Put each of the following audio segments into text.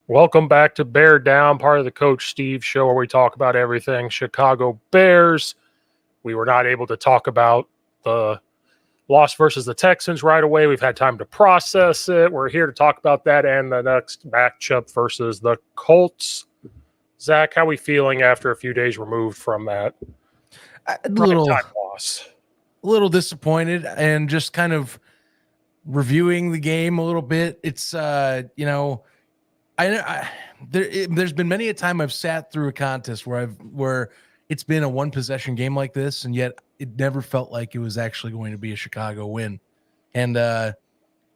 Welcome back to Bear Down, part of the Coach Steve Show, where we talk about everything Chicago Bears. We were not able to talk about the loss versus the Texans right away. We've had time to process it. We're here to talk about that and the next matchup versus the Colts. Zach, how are we feeling after a few days removed from that loss? A little disappointed, and just kind of reviewing the game a little bit. It's there's been many a time I've sat through a contest where it's been a one possession game like this, and yet it never felt like it was actually going to be a Chicago win. And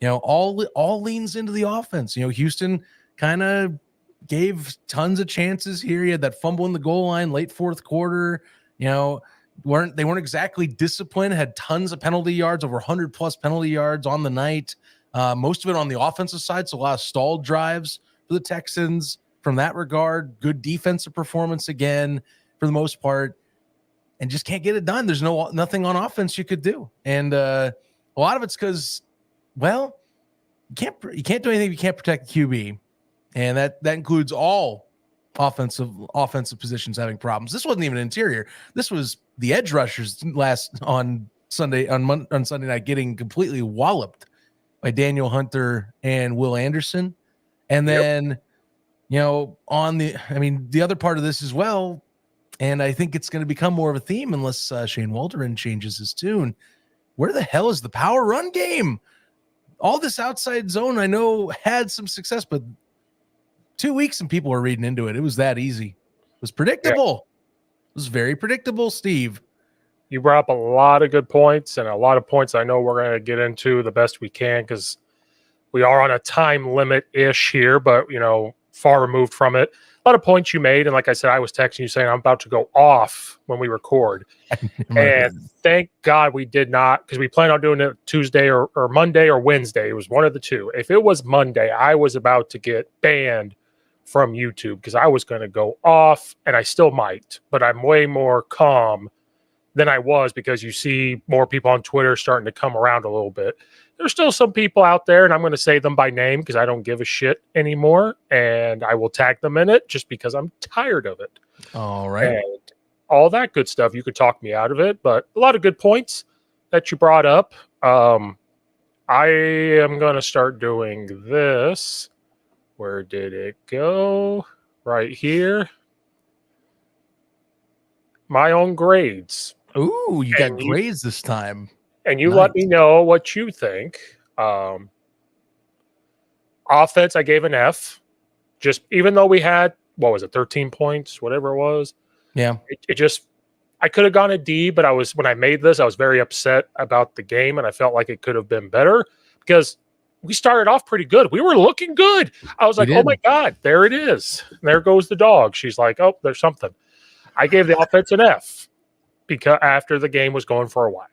all leans into the offense. Houston kind of gave tons of chances here. He had that fumble in the goal line late fourth quarter. They weren't exactly disciplined, had tons of penalty yards, over 100 plus penalty yards on the night. Most of it on the offensive side, so a lot of stalled drives for the Texans from that regard. Good defensive performance again for the most part, and just can't get it done. There's nothing on offense you could do. And a lot of it's because, you can't do anything if you can't protect the QB. And that includes all offensive positions having problems. This wasn't even interior. This was the edge rushers on Sunday night getting completely walloped by Daniel Hunter and Will Anderson. And then, the other part of this as well, and I think it's going to become more of a theme unless Shane Waldron changes his tune. Where the hell is the power run game? All this outside zone, I know, had some success, but 2 weeks and people were reading into it. It was that easy. It was predictable. It was very predictable, Steve. You brought up a lot of good points, and a lot of points I know we're going to get into the best we can because we are on a time limit-ish here, but, far removed from it. A lot of points you made, and like I said, I was texting you saying I'm about to go off when we record. And thank God we did not, because we planned on doing it Tuesday or Monday or Wednesday. It was one of the two. If it was Monday, I was about to get banned from YouTube because I was going to go off, and I still might, but I'm way more calm than I was because you see more people on Twitter starting to come around a little bit. There's still some people out there, and I'm going to say them by name because I don't give a shit anymore, and I will tag them in it just because I'm tired of it. All right. And all that good stuff, you could talk me out of it, but a lot of good points that you brought up. I am going to start doing this. Where did it go? Right here. My own grades. Ooh, you got grades this time. And you let me know what you think. Offense, I gave an F. Just even though we had, 13 points, whatever it was. Yeah. I could have gone a D, but when I made this, I was very upset about the game, and I felt like it could have been better because we started off pretty good. We were looking good. I was like, oh my God, there it is. And there goes the dog. She's like, oh, there's something. I gave the offense an F because after the game was going for a while.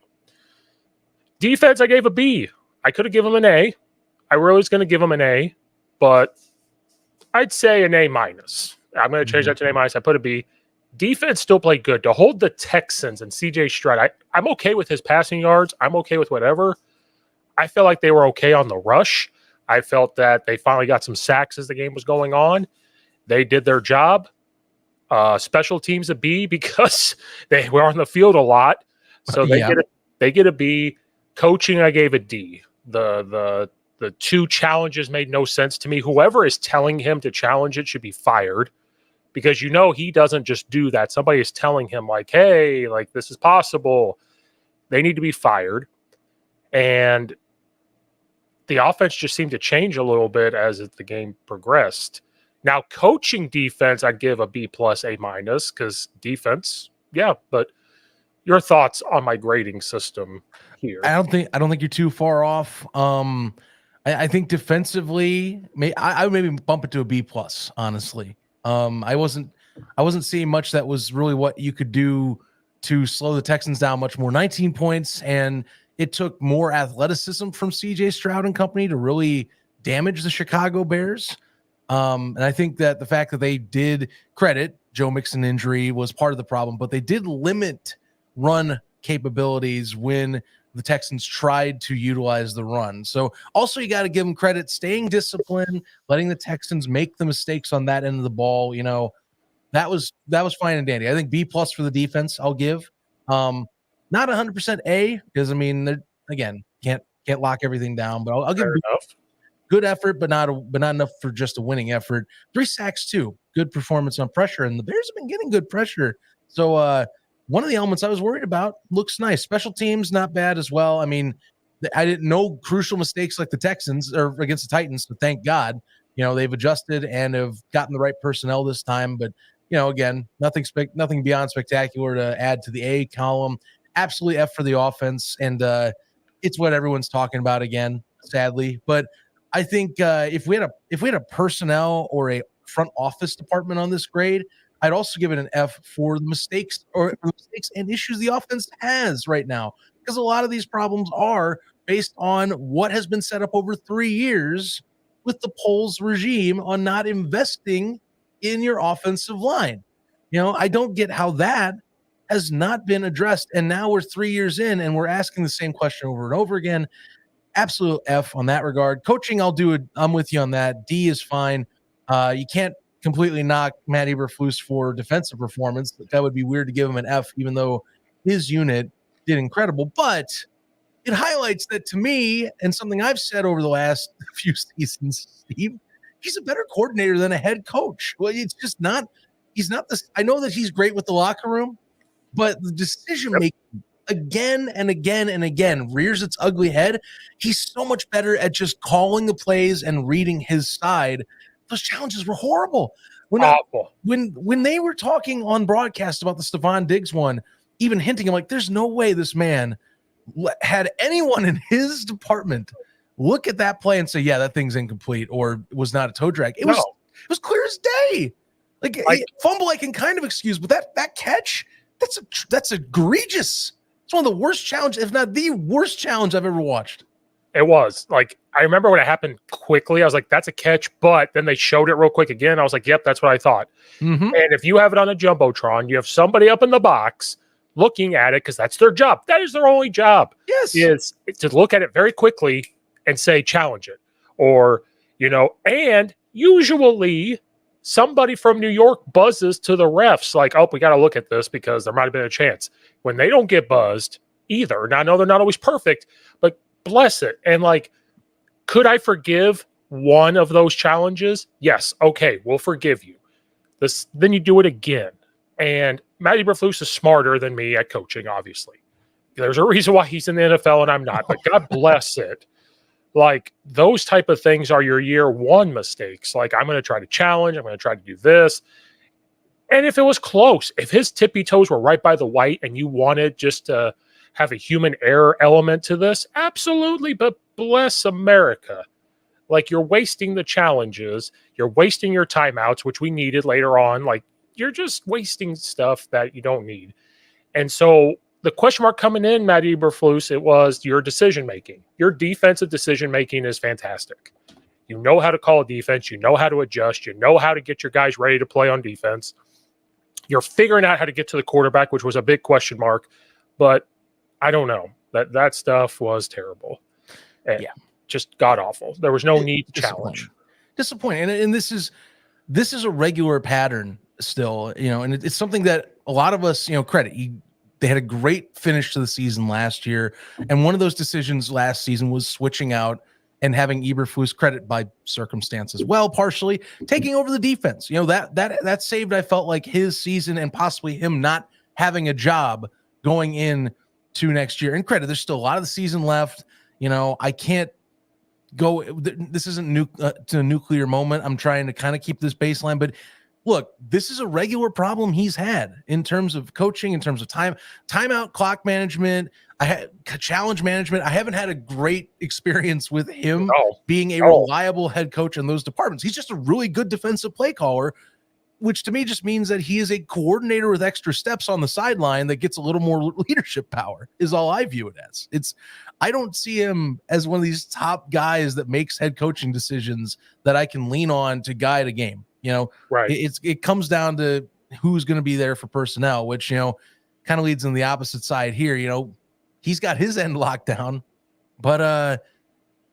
Defense, I gave a B. I could have given them an A. I really was going to give them an A, but I'd say an A minus. I'm going to change that to an A minus. I put a B. Defense still played good. To hold the Texans and CJ Stroud, I'm okay with his passing yards. I'm okay with whatever. I felt like they were okay on the rush. I felt that they finally got some sacks as the game was going on. They did their job. Special teams a B because they were on the field a lot. So they get a B. Coaching, I gave a D. The two challenges made no sense to me. Whoever is telling him to challenge it should be fired because he doesn't just do that. Somebody is telling him like, hey, like this is possible. They need to be fired. And the offense just seemed to change a little bit as the game progressed. Now, coaching defense, I'd give a B plus, A minus, because defense, but your thoughts on my grading system here? I don't think you're too far off. I think defensively, I would maybe bump it to a B plus, honestly. I wasn't seeing much that was really what you could do to slow the Texans down much more. 19 points, and it took more athleticism from CJ Stroud and company to really damage the Chicago Bears. And I think that the fact that they did credit Joe Mixon injury was part of the problem, but they did limit run capabilities when the Texans tried to utilize the run. So also you got to give them credit, staying disciplined, letting the Texans make the mistakes on that end of the ball. That was fine and dandy. I think B+ for the defense I'll give. Not 100% A, because I mean, again, can't lock everything down, but I'll give Fair enough. good effort, but not enough for just a winning effort. 3 sacks too. Good performance on pressure, and the Bears have been getting good pressure. So one of the elements I was worried about looks nice. Special teams not bad as well. I mean, I didn't know crucial mistakes like the Texans or against the Titans, so thank God. They've adjusted and have gotten the right personnel this time, but again, nothing beyond spectacular to add to the A column. Absolutely F for the offense, and it's what everyone's talking about again, sadly. But I think if we had a personnel or a front office department on this grade, I'd also give it an F for the mistakes and issues the offense has right now, because a lot of these problems are based on what has been set up over 3 years with the Poles regime on not investing in your offensive line. I don't get how that has not been addressed. And now we're 3 years in and we're asking the same question over and over again. Absolute F on that regard. Coaching, I'm with you on that. D is fine. You can't completely knock Matt Eberflus for defensive performance. That would be weird to give him an F, even though his unit did incredible. But it highlights that to me, and something I've said over the last few seasons, Steve, he's a better coordinator than a head coach. Well, it's just not. He's not this. I know that he's great with the locker room, but the decision making again and again and again rears its ugly head. He's so much better at just calling the plays and reading his side. Those challenges were horrible. When they were talking on broadcast about the Stephon Diggs one, even hinting, I'm like, there's no way this man had anyone in his department look at that play and say, yeah, that thing's incomplete or was not a toe drag. It was clear as day. Like fumble I can kind of excuse, but that catch, that's egregious. It's one of the worst challenges, if not the worst challenge I've ever watched. It was. Like, I remember when it happened quickly, I was like, that's a catch, but then they showed it real quick again. I was like, yep, that's what I thought. Mm-hmm. And if you have it on a Jumbotron, you have somebody up in the box looking at it, because that's their job. That is their only job. Yes. Is to look at it very quickly and say, challenge it. Or, and usually somebody from New York buzzes to the refs like, oh, we got to look at this because there might have been a chance. When they don't get buzzed either. Now, I know they're not always perfect, but bless it. And like, could I forgive one of those challenges? Yes. Okay, we'll forgive you. Then you do it again. And Matt Eberflus is smarter than me at coaching, obviously. There's a reason why he's in the NFL and I'm not, but God bless it. Like, those type of things are your year one mistakes. Like, I'm going to try to challenge. I'm going to try to do this. And if it was close, if his tippy toes were right by the white and you wanted just to have a human error element to this, absolutely. But bless America. Like, you're wasting the challenges. You're wasting your timeouts, which we needed later on. Like, you're just wasting stuff that you don't need. And so the question mark coming in, Matt Eberflus, it was your decision-making. Your defensive decision-making is fantastic. You know how to call a defense. You know how to adjust. You know how to get your guys ready to play on defense. You're figuring out how to get to the quarterback, which was a big question mark. But I don't know. That stuff was terrible. And just god-awful. There was no need to challenge. Disappointing. And this is a regular pattern still, and it's something that a lot of us, credit. They had a great finish to the season last year, and one of those decisions last season was switching out and having Eberflus, credit by circumstance as well, partially taking over the defense. That saved, I felt like, his season and possibly him not having a job going in to next year. And credit, there's still a lot of the season left. I can't go. This isn't to a nuclear moment. I'm trying to kind of keep this baseline, but look, this is a regular problem he's had in terms of coaching, in terms of timeout, clock management, challenge management. I haven't had a great experience with him being a reliable head coach in those departments. He's just a really good defensive play caller, which to me just means that he is a coordinator with extra steps on the sideline that gets a little more leadership power, is all I view it as. I don't see him as one of these top guys that makes head coaching decisions that I can lean on to guide a game. Right. It comes down to who's going to be there for personnel, which, kind of leads on the opposite side here. You know, he's got his end locked down, but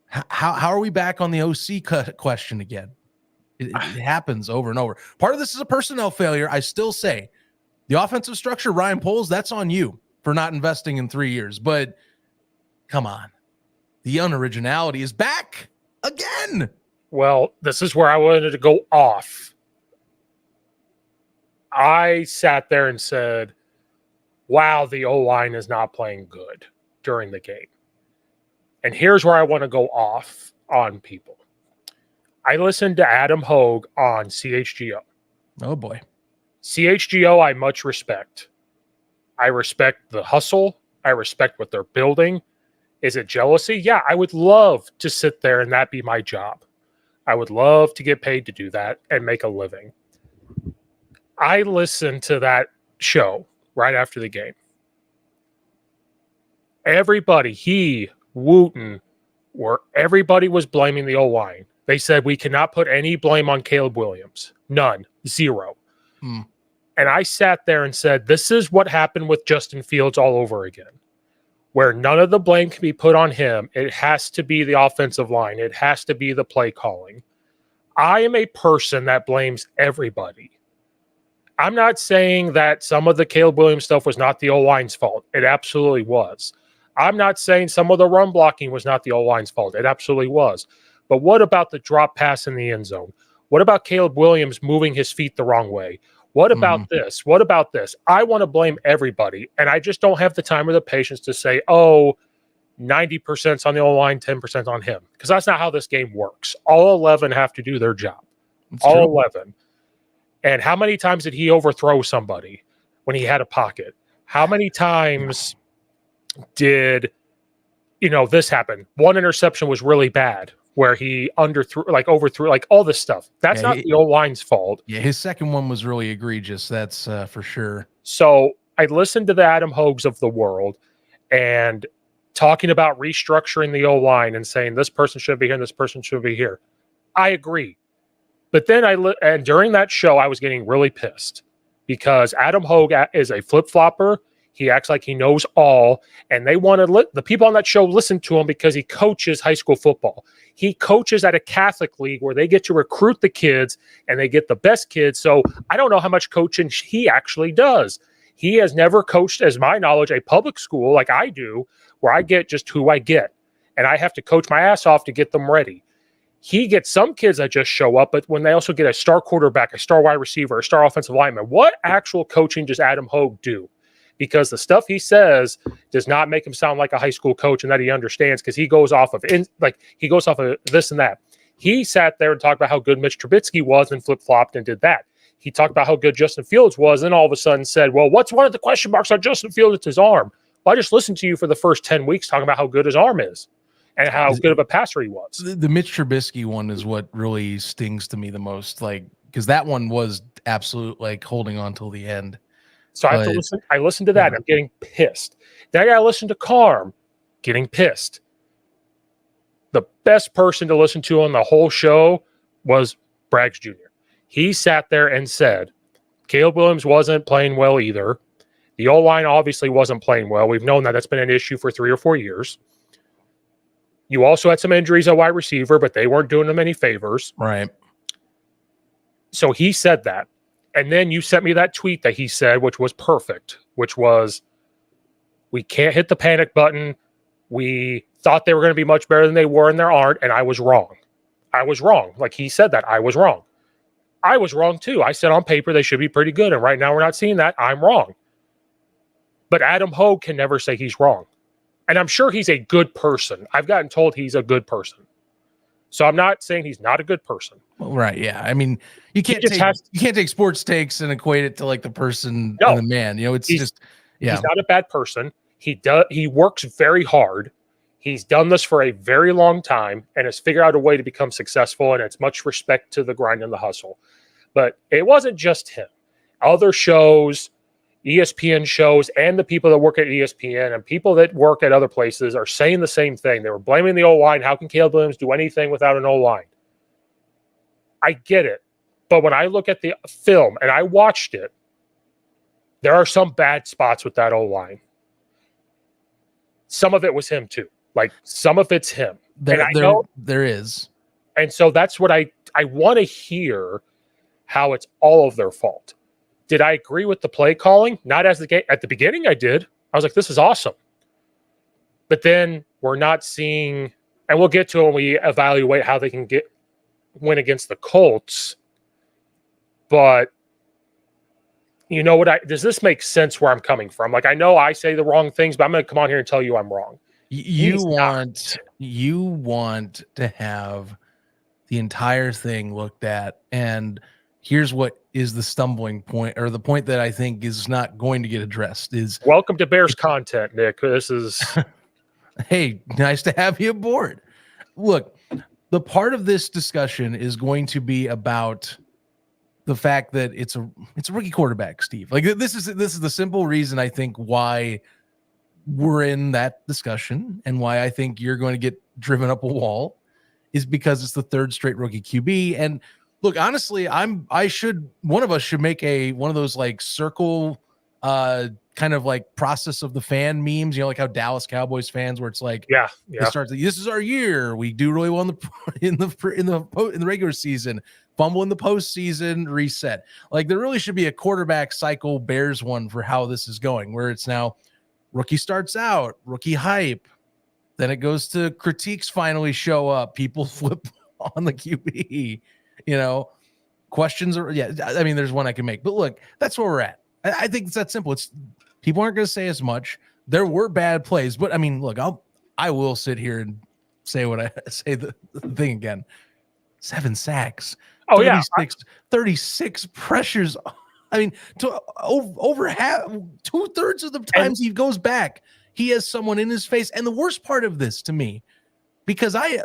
how are we back on the OC question again? It happens over and over. Part of this is a personnel failure. I still say the offensive structure, Ryan Poles, that's on you for not investing in 3 years. But come on, the unoriginality is back again. Well, this is where I wanted to go off. I sat there and said, wow, the O-line is not playing good during the game. And here's where I want to go off on people. I listened to Adam Hogue on CHGO. Oh, boy. CHGO, I much respect. I respect the hustle. I respect what they're building. Is it jealousy? Yeah, I would love to sit there and that be my job. I would love to get paid to do that and make a living. I listened to that show right after the game. Everybody, Wooten, everybody was blaming the O-line. They said we cannot put any blame on Caleb Williams. None. Zero. And I sat there and said, this is what happened with Justin Fields all over again, where none of the blame can be put on him. It has to be the offensive line. It has to be the play calling. I am a person that blames everybody. I'm not saying that some of the Caleb Williams stuff was not the O-line's fault. It absolutely was. I'm not saying some of the run blocking was not the O-line's fault. It absolutely was. But what about the drop pass in the end zone? What about Caleb Williams moving his feet the wrong way? What about this? What about this? I want to blame everybody, and I just don't have the time or the patience to say, 90% on the O-line, 10% on him, because that's not how this game works. All 11 have to do their job. That's all true. 11. And how many times did he overthrow somebody when he had a pocket? How many times did, this happen? One interception was really bad where he overthrew, all this stuff. That's not the O-line's fault. Yeah, his second one was really egregious. That's for sure. So I listened to the Adam Hogues of the world and talking about restructuring the O-line and saying this person should be here and this person should be here. I agree. But then and during that show, I was getting really pissed because Adam Hogue is a flip-flopper. He acts like he knows all, and they want to the people on that show listen to him because he coaches high school football. He coaches at a Catholic league where they get to recruit the kids and they get the best kids. So I don't know how much coaching he actually does. He has never coached, as my knowledge, a public school like I do, where I get just who I get, and I have to coach my ass off to get them ready. He gets some kids that just show up, but when they also get a star quarterback, a star wide receiver, a star offensive lineman, what actual coaching does Adam Hogue do? Because the stuff he says does not make him sound like a high school coach and that he understands, because he goes off of this and that. He sat there and talked about how good Mitch Trubisky was and flip-flopped and did that. He talked about how good Justin Fields was, and all of a sudden said, well, what's one of the question marks on Justin Fields? It's his arm. Well, I just listened to you for the first 10 weeks talking about how good his arm is and how good of a passer he was. The Mitch Trubisky one is what really stings to me the most, because that one was absolute, holding on till the end. So I have to listen. I listened to that, and I'm getting pissed. Then I got to listen to Carm, getting pissed. The best person to listen to on the whole show was Braggs Jr. He sat there and said, Caleb Williams wasn't playing well either. The O-line obviously wasn't playing well. We've known that. That's been an issue for 3 or 4 years. You also had some injuries at wide receiver, but they weren't doing them any favors. Right. So he said that. And then you sent me that tweet that he said, which was perfect, which was, we can't hit the panic button. We thought they were going to be much better than they were, and they aren't, and I was wrong. I was wrong. Like he said that. I was wrong. I was wrong too. I said on paper they should be pretty good, and right now we're not seeing that. I'm wrong. But Adam Hogue can never say he's wrong. And I'm sure he's a good person. I've gotten told he's a good person. So I'm not saying he's not a good person. Well, right. Yeah. I mean, you can't take sports takes and equate it to the person and the man. He's not a bad person. He works very hard. He's done this for a very long time and has figured out a way to become successful. And it's much respect to the grind and the hustle. But it wasn't just him. Other shows, ESPN shows, and the people that work at ESPN and people that work at other places are saying the same thing. They were blaming the O-line. How can Caleb Williams do anything without an O-line? I get it. But when I look at the film and I watched it, There are some bad spots with that O-line. Some of it was him too. Like some of it's him. There is. And so that's what I want to hear, how it's all of their fault. Did I agree with the play calling? Not at the beginning I did. I was like, this is awesome. But then we're not seeing, and we'll get to it when we evaluate how they can win against the Colts. But you know what? Does this make sense where I'm coming from? Like, I know I say the wrong things, but I'm going to come on here and tell you I'm wrong. You want to have the entire thing looked at, and here's what is the stumbling point, or the point that I think is not going to get addressed is welcome to Bears content, Nick. This is hey, nice to have you aboard. Look, the part of this discussion is going to be about the fact that it's a rookie quarterback, Steve. Like this is the simple reason I think why we're in that discussion and why I think you're going to get driven up a wall is because it's the third straight rookie QB. And look, honestly, one of us should make one of those like circle kind of like process of the fan memes, you know, like how Dallas Cowboys fans, where it's like, they start this is our year. We do really well in the regular season, fumble in the postseason, reset. Like there really should be a quarterback cycle Bears one for how this is going, where it's now rookie starts out, rookie hype. Then it goes to critiques finally show up. People flip on the QB, you know, questions are, I mean, there's one I can make, but look, that's where we're at. I think it's that simple. It's people aren't going to say as much. There were bad plays, but I mean, look, I will sit here and say what I say the thing again. 7 sacks. Oh 36 pressures. I mean, over half, 2/3 of the times he goes back, he has someone in his face. And the worst part of this to me, because I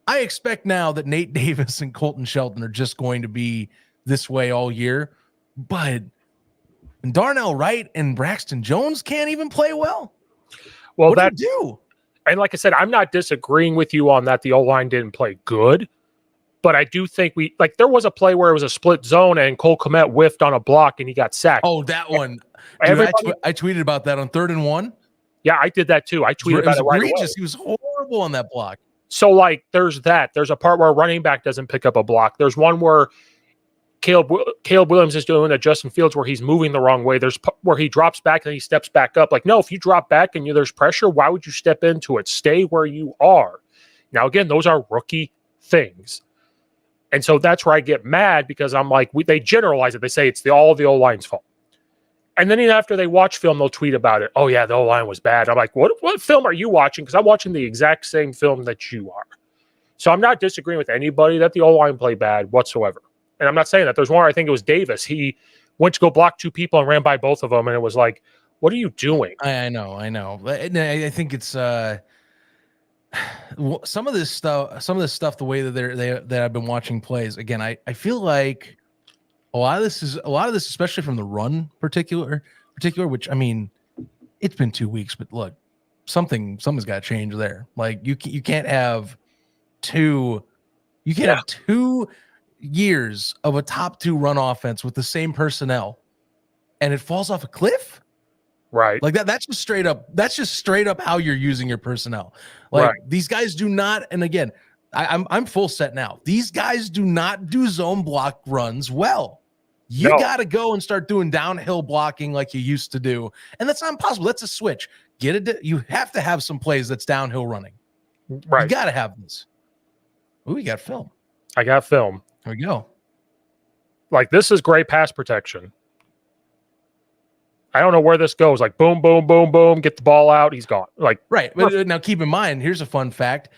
expect now that Nate Davis and Colton Shelton are just going to be this way all year, but Darnell Wright and Braxton Jones can't even play well. Well, what do you do? And like I said, I'm not disagreeing with you on that. The O-line didn't play good, but I do think there was a play where it was a split zone and Cole Kmet whiffed on a block and he got sacked. Oh, that one. Dude, I tweeted about that on 3rd and 1. Yeah, I did that too. I tweeted about it right away. He was horrible on that block. So like, there's that. There's a part where a running back doesn't pick up a block. There's one where Caleb Williams is doing a Justin Fields where he's moving the wrong way. There's where he drops back and he steps back up. Like, no, if you drop back and there's pressure, why would you step into it? Stay where you are. Now, again, those are rookie things. And so that's where I get mad because I'm like, they generalize it. They say it's all the O-line's fault. And then even after they watch film, they'll tweet about it. Oh, yeah, the O-line was bad. I'm like, what film are you watching? Because I'm watching the exact same film that you are. So I'm not disagreeing with anybody that the O-line played bad whatsoever. And I'm not saying that. There's one, I think it was Davis. He went to go block 2 people and ran by both of them. And it was like, what are you doing? I know. I think it's some of this stuff, the way that that I've been watching plays. Again, I feel like a lot of this, especially from the run particular, which I mean, it's been 2 weeks, but look, something's got to change there. Like you can't have two years of a top 2 run offense with the same personnel and it falls off a cliff, right? Like that's just straight up how you're using your personnel. Like these guys do not, and again, I'm full set now, these guys do not do zone block runs well. You got to go and start doing downhill blocking like you used to do, and that's not impossible. That's a switch. You have to have some plays that's downhill running, right? You got to have this. Ooh, you got film. I got film. There we go. Like, this is great pass protection. I don't know where this goes. Like, boom, boom, boom, boom, get the ball out. He's gone. Like, right. But now keep in mind, here's a fun fact.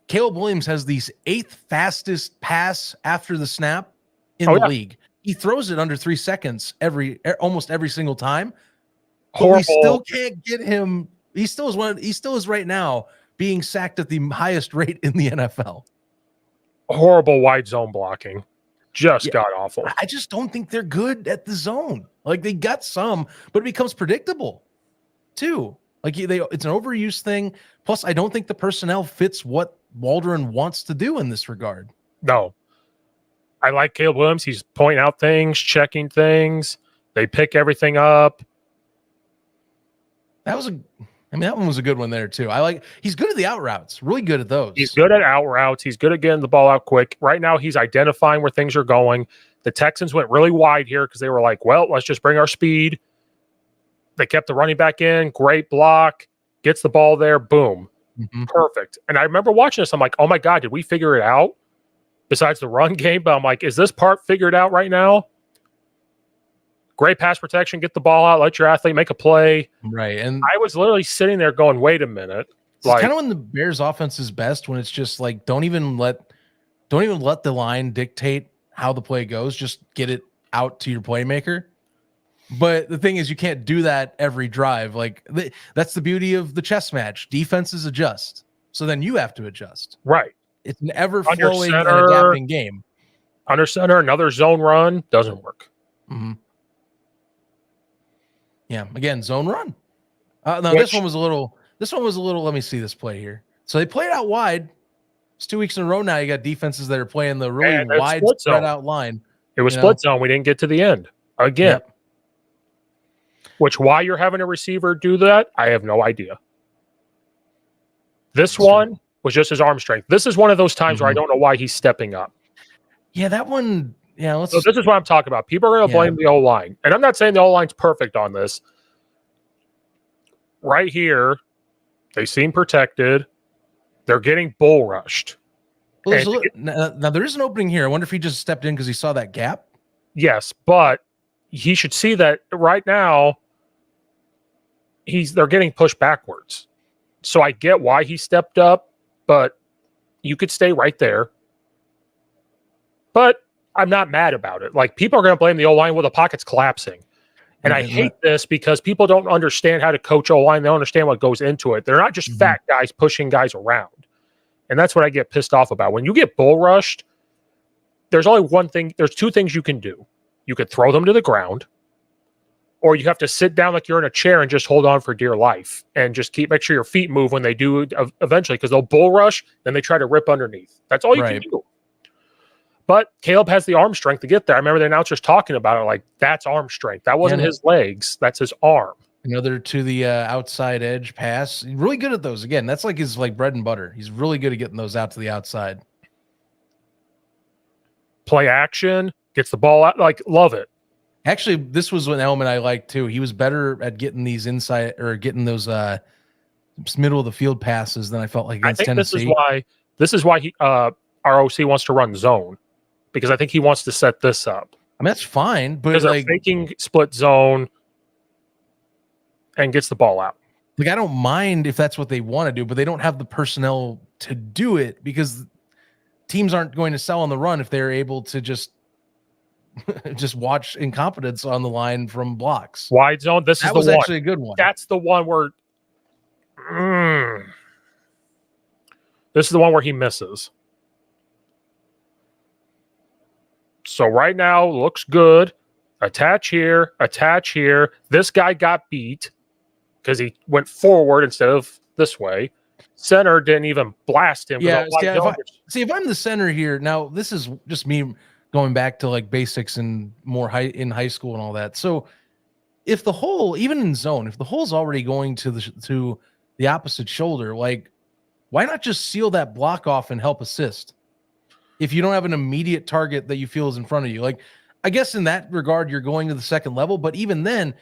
Caleb Williams has the 8th fastest pass after the snap in the league. He throws it under 3 seconds almost every single time. But we still can't get him. He still is right now being sacked at the highest rate in the NFL. Horrible wide zone blocking. Just god awful. I just don't think they're good at the zone. Like, they got some, but it becomes predictable too. Like, it's an overuse thing. Plus, I don't think the personnel fits what Waldron wants to do in this regard. No. I like Caleb Williams. He's pointing out things, checking things. They pick everything up. that one was a good one there too. He's good at the out routes, really good at those. He's good at out routes. He's good at getting the ball out quick. Right now, he's identifying where things are going. The Texans went really wide here because they were like, well, let's just bring our speed. They kept the running back in. Great block. Gets the ball there. Boom. Mm-hmm. Perfect. And I remember watching this. I'm like, oh my God, did we figure it out? Besides the run game. But I'm like, is this part figured out right now? Great pass protection. Get the ball out. Let your athlete make a play. Right. And I was literally sitting there going, wait a minute. It's like, kind of when the Bears offense is best, when it's just like, don't even let the line dictate how the play goes. Just get it out to your playmaker. But the thing is, you can't do that every drive. Like that's the beauty of the chess match. Defenses adjust, so then you have to adjust. Right. It's an ever-flowing and adapting game. Under center, another zone run doesn't work. Mm-hmm. Yeah. Again, zone run. No, this one was a little. Let me see this play here. So they played out wide. It's 2 weeks in a row now. You got defenses that are playing the really wide spread out line. It was split zone. We didn't get to the end again. Yep. Which, why you're having a receiver do that, I have no idea. This one was just his arm strength. This is one of those times where I don't know why he's stepping up. Yeah, that one. Yeah, so this is what I'm talking about. People are going to blame the O-line. And I'm not saying the O-line's perfect on this. Right here, they seem protected. They're getting bull rushed. Well, now, there is an opening here. I wonder if he just stepped in because he saw that gap. Yes, but he should see that right now they're getting pushed backwards. So I get why he stepped up, but you could stay right there. But I'm not mad about it. Like, people are going to blame the O-line. Well, the pocket's collapsing. And I hate this because people don't understand how to coach O-line. They don't understand what goes into it. They're not just fat guys pushing guys around. And that's what I get pissed off about. When you get bull rushed, there's only one thing. There's two things you can do. You could throw them to the ground, or you have to sit down like you're in a chair and just hold on for dear life and just make sure your feet move when they do eventually, because they'll bull rush, then they try to rip underneath. That's all you can do. But Caleb has the arm strength to get there. I remember the announcers talking about it like, that's arm strength. That wasn't his legs. That's his arm. Another to the outside edge pass. He's really good at those. Again, that's like his bread and butter. He's really good at getting those out to the outside. Play action, gets the ball out. Like, love it. Actually, this was an element I liked too. He was better at getting these inside or getting those middle of the field passes than I felt like against Tennessee. This is why our OC wants to run zone, because I think he wants to set this up. I mean, that's fine, but because they're faking split zone and gets the ball out. Like, I don't mind if that's what they want to do, but they don't have the personnel to do it, because teams aren't going to sell on the run if they're able to just watch incompetence on the line from blocks. Wide zone. That was actually a good one. That's the one where this is the one where he misses. So right now looks good. Attach here. This guy got beat because he went forward instead of this way. Center didn't even blast him. Yeah. If I'm the center here, now this is just me going back to like basics and more in high school and all that. So if the hole, even in zone, if the hole's already going to the opposite shoulder, like, why not just seal that block off and help assist? If you don't have an immediate target that you feel is in front of you, like, I guess in that regard, you're going to the second level, but even then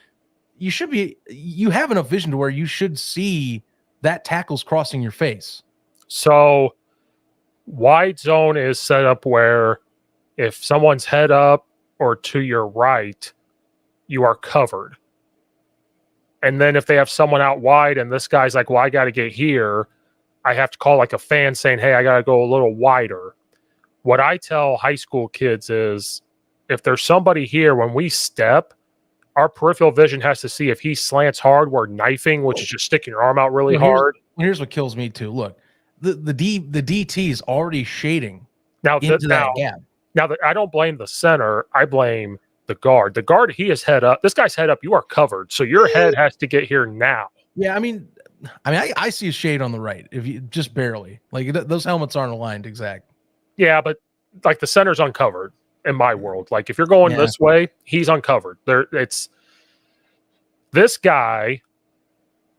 you have enough vision to where you should see that tackle's crossing your face. So wide zone is set up where if someone's head up or to your right, you are covered. And then if they have someone out wide and this guy's like, well, I got to get here, I have to call like a fan saying, hey, I got to go a little wider. What I tell high school kids is, if there's somebody here, when we step, our peripheral vision has to see if he slants hard, we're knifing, which is just sticking your arm out really hard. Here's what kills me too. Look, the DT is already shading that gap. Now, I don't blame the center. I blame the guard. The guard, he is head up. This guy's head up. You are covered. So your head has to get here now. Yeah, I mean, I see a shade on the right, if you just barely. Like, those helmets aren't aligned exact. Yeah, but like the center's uncovered in my world. Like, if you're going this way, he's uncovered. It's this guy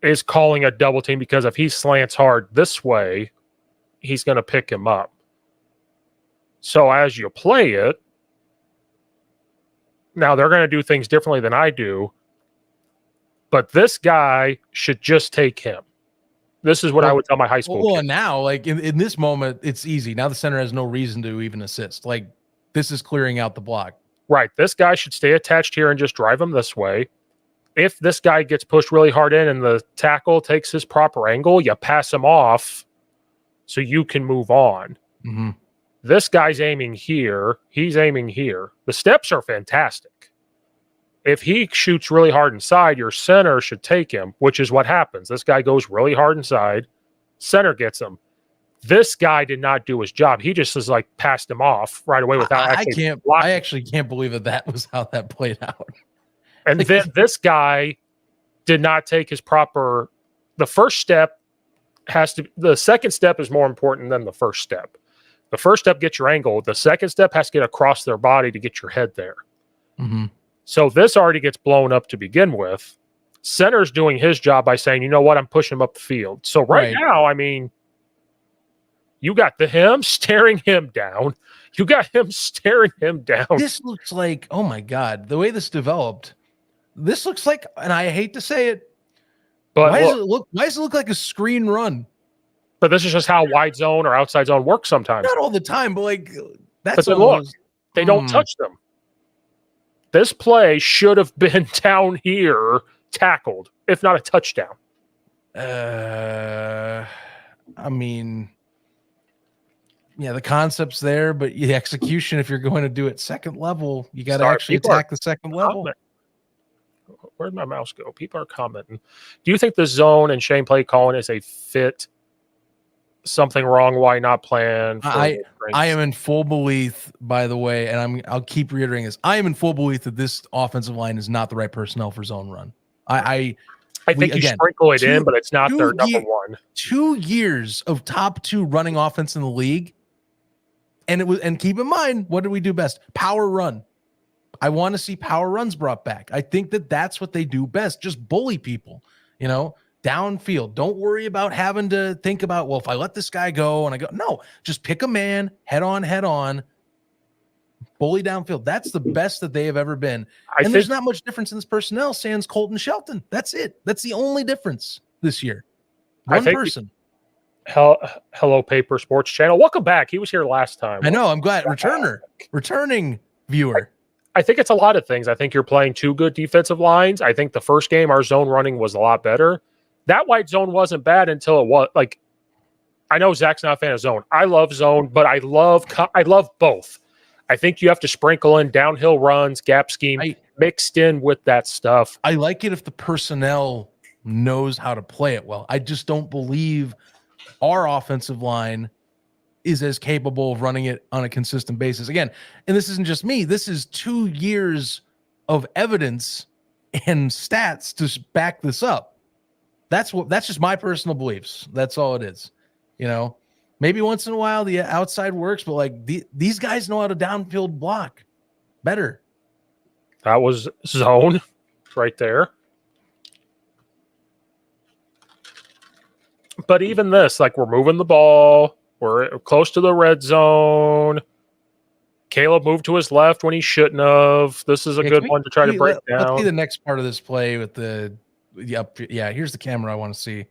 is calling a double team because if he slants hard this way, he's going to pick him up. So as you play it, now they're going to do things differently than I do, but this guy should just take him. This is what I would tell my high school Well, kids. now, like in this moment, it's easy. Now the center has no reason to even assist. Like this is clearing out the block. Right. This guy should stay attached here and just drive him this way. If this guy gets pushed really hard in and the tackle takes his proper angle, you pass him off so you can move on. Mm-hmm. This guy's aiming here. He's aiming here. The steps are fantastic. If he shoots really hard inside, your center should take him, which is what happens. This guy goes really hard inside. Center gets him. This guy did not do his job. He just was like passed him off right away without actually blocking. I actually can't believe that was how that played out. And then this guy did not take his proper. The first step the second step is more important than the first step. The first step gets your angle. The second step has to get across their body to get your head there. Mm-hmm. So this already gets blown up to begin with. Center's doing his job by saying, you know what, I'm pushing him up the field. So right now, I mean, you got him staring him down. You got him staring him down. This looks like, oh my God, the way this developed, this looks like, and I hate to say it, but why does it look like a screen run? But this is just how wide zone or outside zone works sometimes. Not all the time, but like that's almost, they don't touch them. This play should have been down here, tackled, if not a touchdown. I mean, yeah, the concept's there, but the execution, if you're going to do it second level, you got to actually attack the second level. Where'd my mouse go? People are commenting. Do you think the zone and Shane play calling is a fit? Something wrong? Why not plan? I am in full belief, by the way, and I'll keep reiterating this. I am in full belief that this offensive line is not the right personnel for zone run. I think you sprinkle it in, but it's not their number one. 2 years of top 2 running offense in the league, and keep in mind, what did we do best? Power run. I want to see power runs brought back. I think that's what they do best. Just bully people, downfield. Don't worry about having to think about, well, if I let this guy go and I go, no, just pick a man, head on, bully downfield. That's the best that they have ever been. There's not much difference in this personnel, sans Colton Shelton. That's it. That's the only difference this year. One person. Hello, Paper Sports Channel. Welcome back. He was here last time. I know. I'm glad. Returning viewer. I think it's a lot of things. I think you're playing 2 good defensive lines. I think the first game, our zone running was a lot better. That wide zone wasn't bad until it was like, I know Zach's not a fan of zone. I love zone, but I love both. I think you have to sprinkle in downhill runs, gap scheme mixed in with that stuff. I like it if the personnel knows how to play it well. I just don't believe our offensive line is as capable of running it on a consistent basis. Again, and this isn't just me. This is 2 years of evidence and stats to back this up. That's just my personal beliefs. That's all it is. Maybe once in a while the outside works, but like these guys know how to downfield block better. That was zone right there. But even this, like, we're moving the ball. We're close to the red zone. Caleb moved to his left when he shouldn't have. This is a good one to try to break down. Let's see the next part of this play with here's the camera I want to see.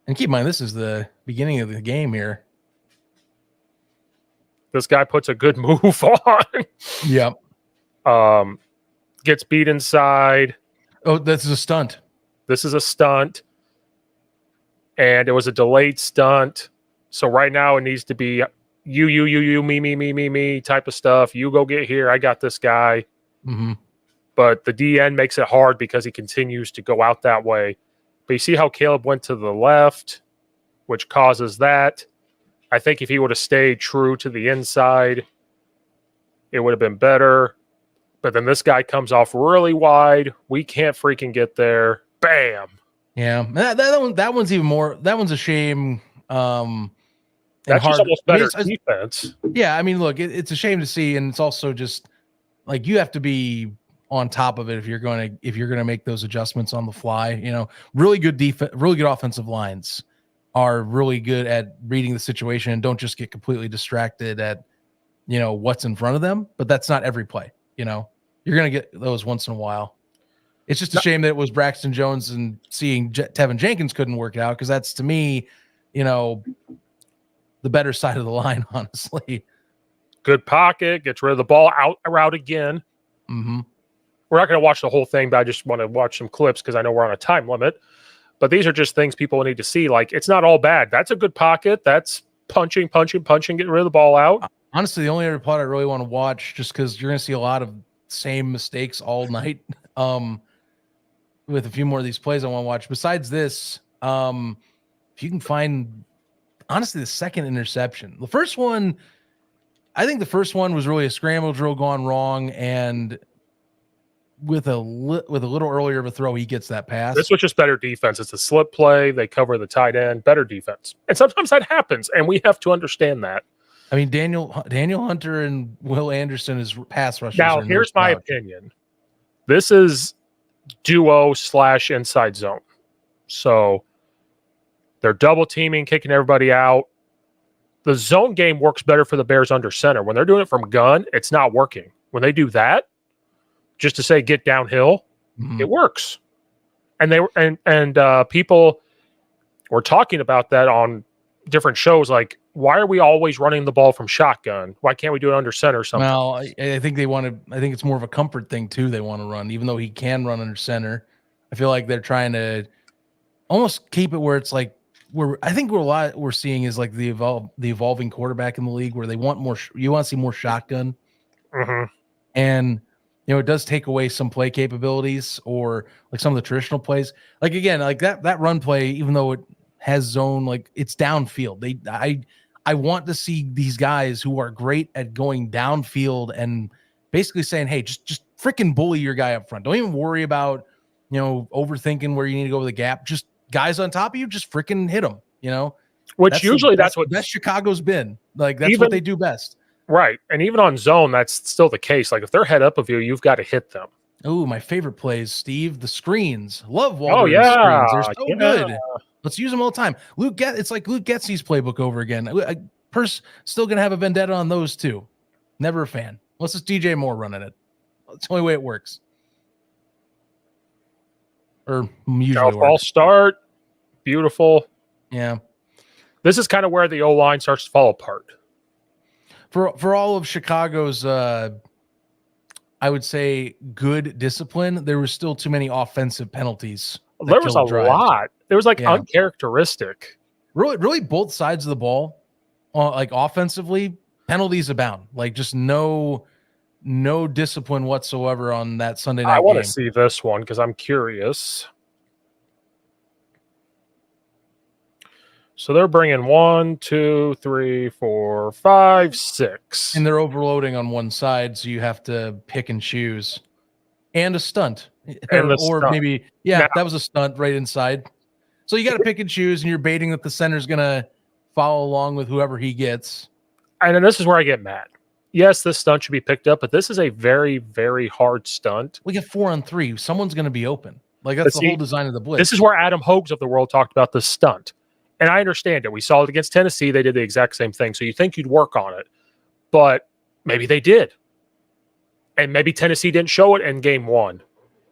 And keep in mind, this is the beginning of the game here. This guy puts a good move on. Yep. Gets beat inside. Oh, this is a stunt. This is a stunt. And it was a delayed stunt. So right now it needs to be you, me type of stuff. You go get here. I got this guy. Mm-hmm. But the DN makes it hard because he continues to go out that way. But you see how Caleb went to the left, which causes that. I think if he would have stayed true to the inside, it would have been better. But then this guy comes off really wide. We can't freaking get there. Bam. Yeah, that one's even more. That one's a shame. That's just almost better defense. Yeah, I mean, look, it's a shame to see, and it's also just like you have to be on top of it if you're going to make those adjustments on the fly. Really good defense, really good offensive lines are really good at reading the situation and don't just get completely distracted at what's in front of them. But that's not every play. You're going to get those once in a while. It's just a shame that it was Braxton Jones and seeing Tevin Jenkins couldn't work out, because that's, to me, the better side of the line, honestly. Good pocket, gets rid of the ball, out route again. Mm-hmm. We're not going to watch the whole thing, but I just want to watch some clips because I know we're on a time limit. But these are just things people need to see. Like, it's not all bad. That's a good pocket. That's punching, getting rid of the ball out. Honestly, the only other part I really want to watch, just because you're going to see a lot of same mistakes all night, with a few more of these plays I want to watch. Besides this, if you can find, honestly, the second interception. The first one, I think the first one was really a scramble drill gone wrong, and with a little earlier of a throw, he gets that pass. This was just better defense. It's a slip play. They cover the tight end. Better defense. And sometimes that happens, and we have to understand that. I mean, Daniel Hunter and Will Anderson is pass rushers. Now, here's my opinion. This is duo / inside zone. So they're double teaming, kicking everybody out. The zone game works better for the Bears under center. When they're doing it from gun, it's not working. When they do that, just to say get downhill, it works. And people were talking about that on different shows. Like, why are we always running the ball from shotgun? Why can't we do it under center or something? Well, I think I think it's more of a comfort thing too. They want to run, even though he can run under center. I feel like they're trying to almost keep it where it's like, I think we're seeing is like the evolving quarterback in the league, where they want more. You want to see more shotgun, and it does take away some play capabilities, or like some of the traditional plays. Like, again, like that run play, even though it has zone, like, it's downfield. I want to see these guys who are great at going downfield and basically saying, hey, just freaking bully your guy up front. Don't even worry about overthinking where you need to go with the gap. Just guys on top of you, just freaking hit them. Which that's what best Chicago's been. Like, that's what they do best. Right. And even on zone, that's still the case. Like, if they're head up of you, you've got to hit them. Oh, my favorite plays, Steve, the screens. Love Walter screens. They're so good. Let's use them all the time. It's like Luke Getsy's playbook over again. Still going to have a vendetta on those too. Never a fan. Unless it's DJ Moore running it. That's the only way it works. Or usually false start. Beautiful. Yeah. This is kind of where the O-line starts to fall apart. For all of Chicago's, I would say, good discipline, there was still too many offensive penalties. There was a lot. There was uncharacteristic. Really, both sides of the ball, like offensively, penalties abound. Like, just no discipline whatsoever on that Sunday night game. I want to see this one because I'm curious. So they're bringing 1, 2, 3, 4, 5, 6. And they're overloading on one side, so you have to pick and choose. And a stunt. Maybe, that was a stunt right inside. So you got to pick and choose, and you're baiting that the center's going to follow along with whoever he gets. And then this is where I get mad. Yes, this stunt should be picked up, but this is a very, very hard stunt. We get 4-on-3. Someone's going to be open. Like, that's the whole design of the blitz. This is where Adam Hogues of the world talked about the stunt. And I understand it. We saw it against Tennessee. They did the exact same thing. So you think you'd work on it. But maybe they did. And maybe Tennessee didn't show it in game 1.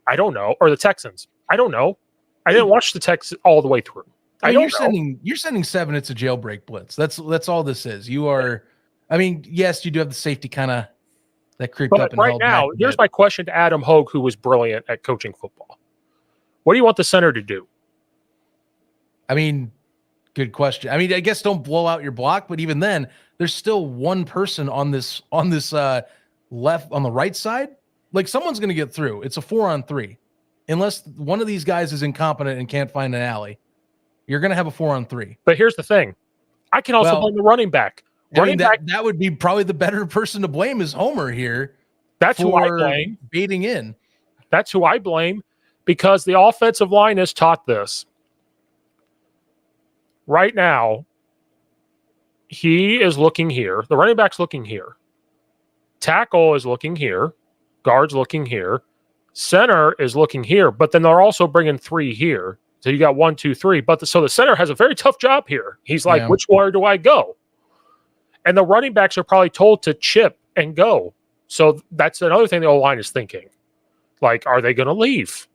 I don't know. Or the Texans. I don't know. I didn't watch the Texans all the way through. You're sending 7. It's a jailbreak blitz. That's all this is. You are. I mean, yes, you do have the safety kind of that creeped up. And right now, here's my question to Adam Hogue, who was brilliant at coaching football. What do you want the center to do? I mean, good question. I mean, I guess don't blow out your block, but even then, there's still one person on this left on the right side. Like, someone's going to get through. It's a 4-on-3, unless one of these guys is incompetent and can't find an alley. You're going to have a 4-on-3. But here's the thing: I can also blame the running back. That would be probably the better person to blame is Homer here. That's who I blame. Baiting in. That's who I blame, because the offensive line is taught this. Right now, he is looking here. The running back's looking here. Tackle is looking here. Guard's looking here. Center is looking here, but then they're also bringing 3 here. So you got 1, 2, 3. But so the center has a very tough job here. He's like, which way do I go? And the running backs are probably told to chip and go. So that's another thing the O-line is thinking. Like, are they going to leave?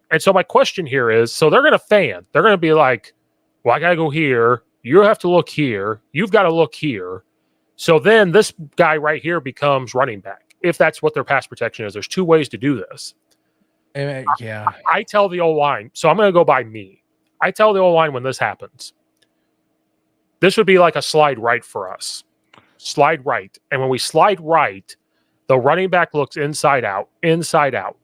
And so my question here is, so they're going to fan. They're going to be like, well, I got to go here. You have to look here. You've got to look here. So then this guy right here becomes running back. If that's what their pass protection is, there's 2 ways to do this. Yeah. I tell the O-line, so I'm going to go by me. I tell the O-line when this happens, this would be like a slide right for us. Slide right. And when we slide right, the running back looks inside out, inside out.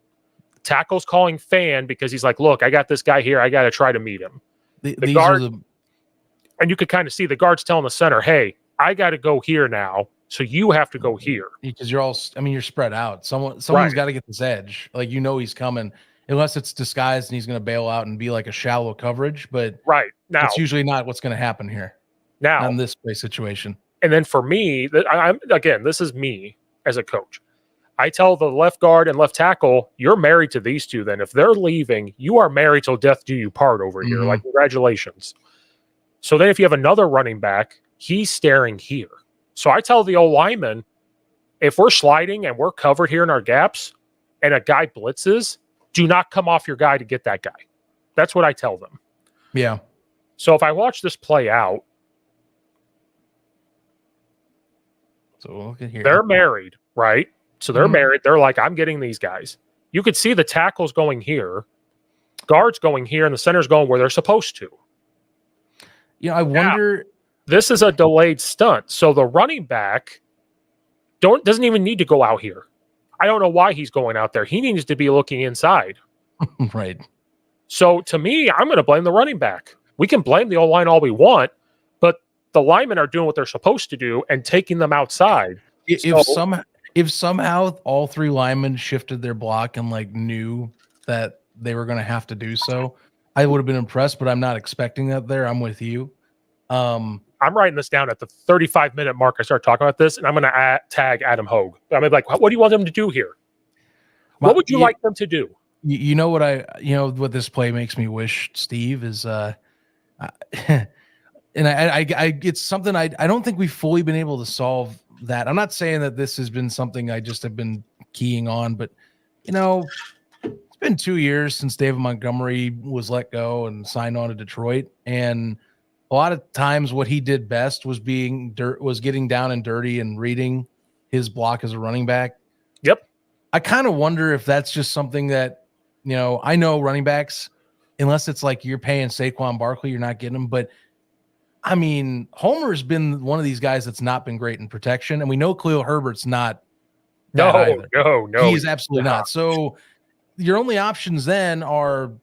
Tackle's calling fan because he's like, look, I got this guy here. I got to try to meet him. The guard, and you could kind of see the guard's telling the center, hey, I got to go here now. So you have to go here. Because you're you're spread out. Someone's got to get this edge. Like, he's coming, unless it's disguised and he's going to bail out and be like a shallow coverage. But right now, it's usually not what's going to happen here. Now, not in this play situation. And then for me, this is me as a coach. I tell the left guard and left tackle, you're married to these two. Then if they're leaving, you are married till death do you part over here. Like, congratulations. So then if you have another running back, he's staring here. So I tell the O-lineman, if we're sliding and we're covered here in our gaps and a guy blitzes, do not come off your guy to get that guy. That's what I tell them. Yeah. So if I watch this play out, so look at here. They're married, right? So they're married. They're like, I'm getting these guys. You could see the tackles going here, guards going here, and the center's going where they're supposed to. I wonder. This is a delayed stunt. So the running back doesn't even need to go out here. I don't know why he's going out there. He needs to be looking inside. Right. So to me, I'm going to blame the running back. We can blame the O-line all we want, but the linemen are doing what they're supposed to do and taking them outside. If somehow all 3 linemen shifted their block and knew that they were going to have to do so, I would have been impressed, but I'm not expecting that there. I'm with you. I'm writing this down at the 35-minute mark. I start talking about this, and I'm going to tag Adam Hogue. I'm like, what do you want them to do here? What would you like them to do? You know what this play makes me wish, Steve, is and I it's something I don't think we've fully been able to solve that. I'm not saying that this has been something I just have been keying on, but it's been 2 years since David Montgomery was let go and signed on to Detroit, and a lot of times what he did best was getting down and dirty and reading his block as a running back. Yep. I kind of wonder if that's just something that, I know running backs, unless it's like you're paying Saquon Barkley, you're not getting him. But I mean, Homer's been one of these guys that's not been great in protection. And we know Khalil Herbert's not. No. He's absolutely not. So your only options then are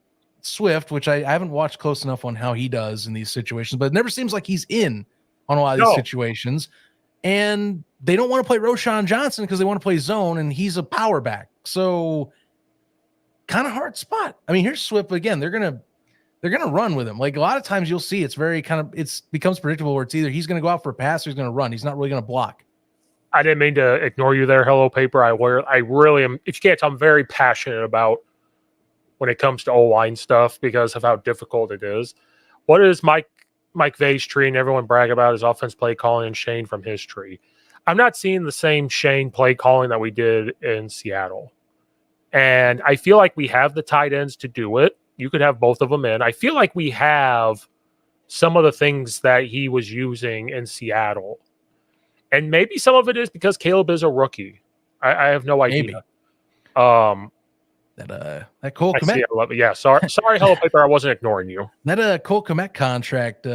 Swift, which I haven't watched close enough on how he does in these situations, but it never seems like he's in on a lot of these situations. And they don't want to play Roshan Johnson because they want to play zone, and he's a power back. So kind of hard spot. I mean, here's Swift again. They're gonna run with him. Like, a lot of times you'll see it's becomes predictable where it's either he's gonna go out for a pass or he's gonna run. He's not really gonna block. I didn't mean to ignore you there, Hello Paper. I really am. If you can't tell, I'm very passionate about when it comes to O-line stuff because of how difficult it is. What is Mike Vay's tree, and everyone brag about his offense play calling, and Shane from his tree? I'm not seeing the same Shane play calling that we did in Seattle. And I feel like we have the tight ends to do it. You could have both of them in. I feel like we have some of the things that he was using in Seattle. And maybe some of it is because Caleb is a rookie. I have no idea. Maybe. That Cole Kmet. Yeah, sorry, Hello Paper. I wasn't ignoring you. That Cole Kmet contract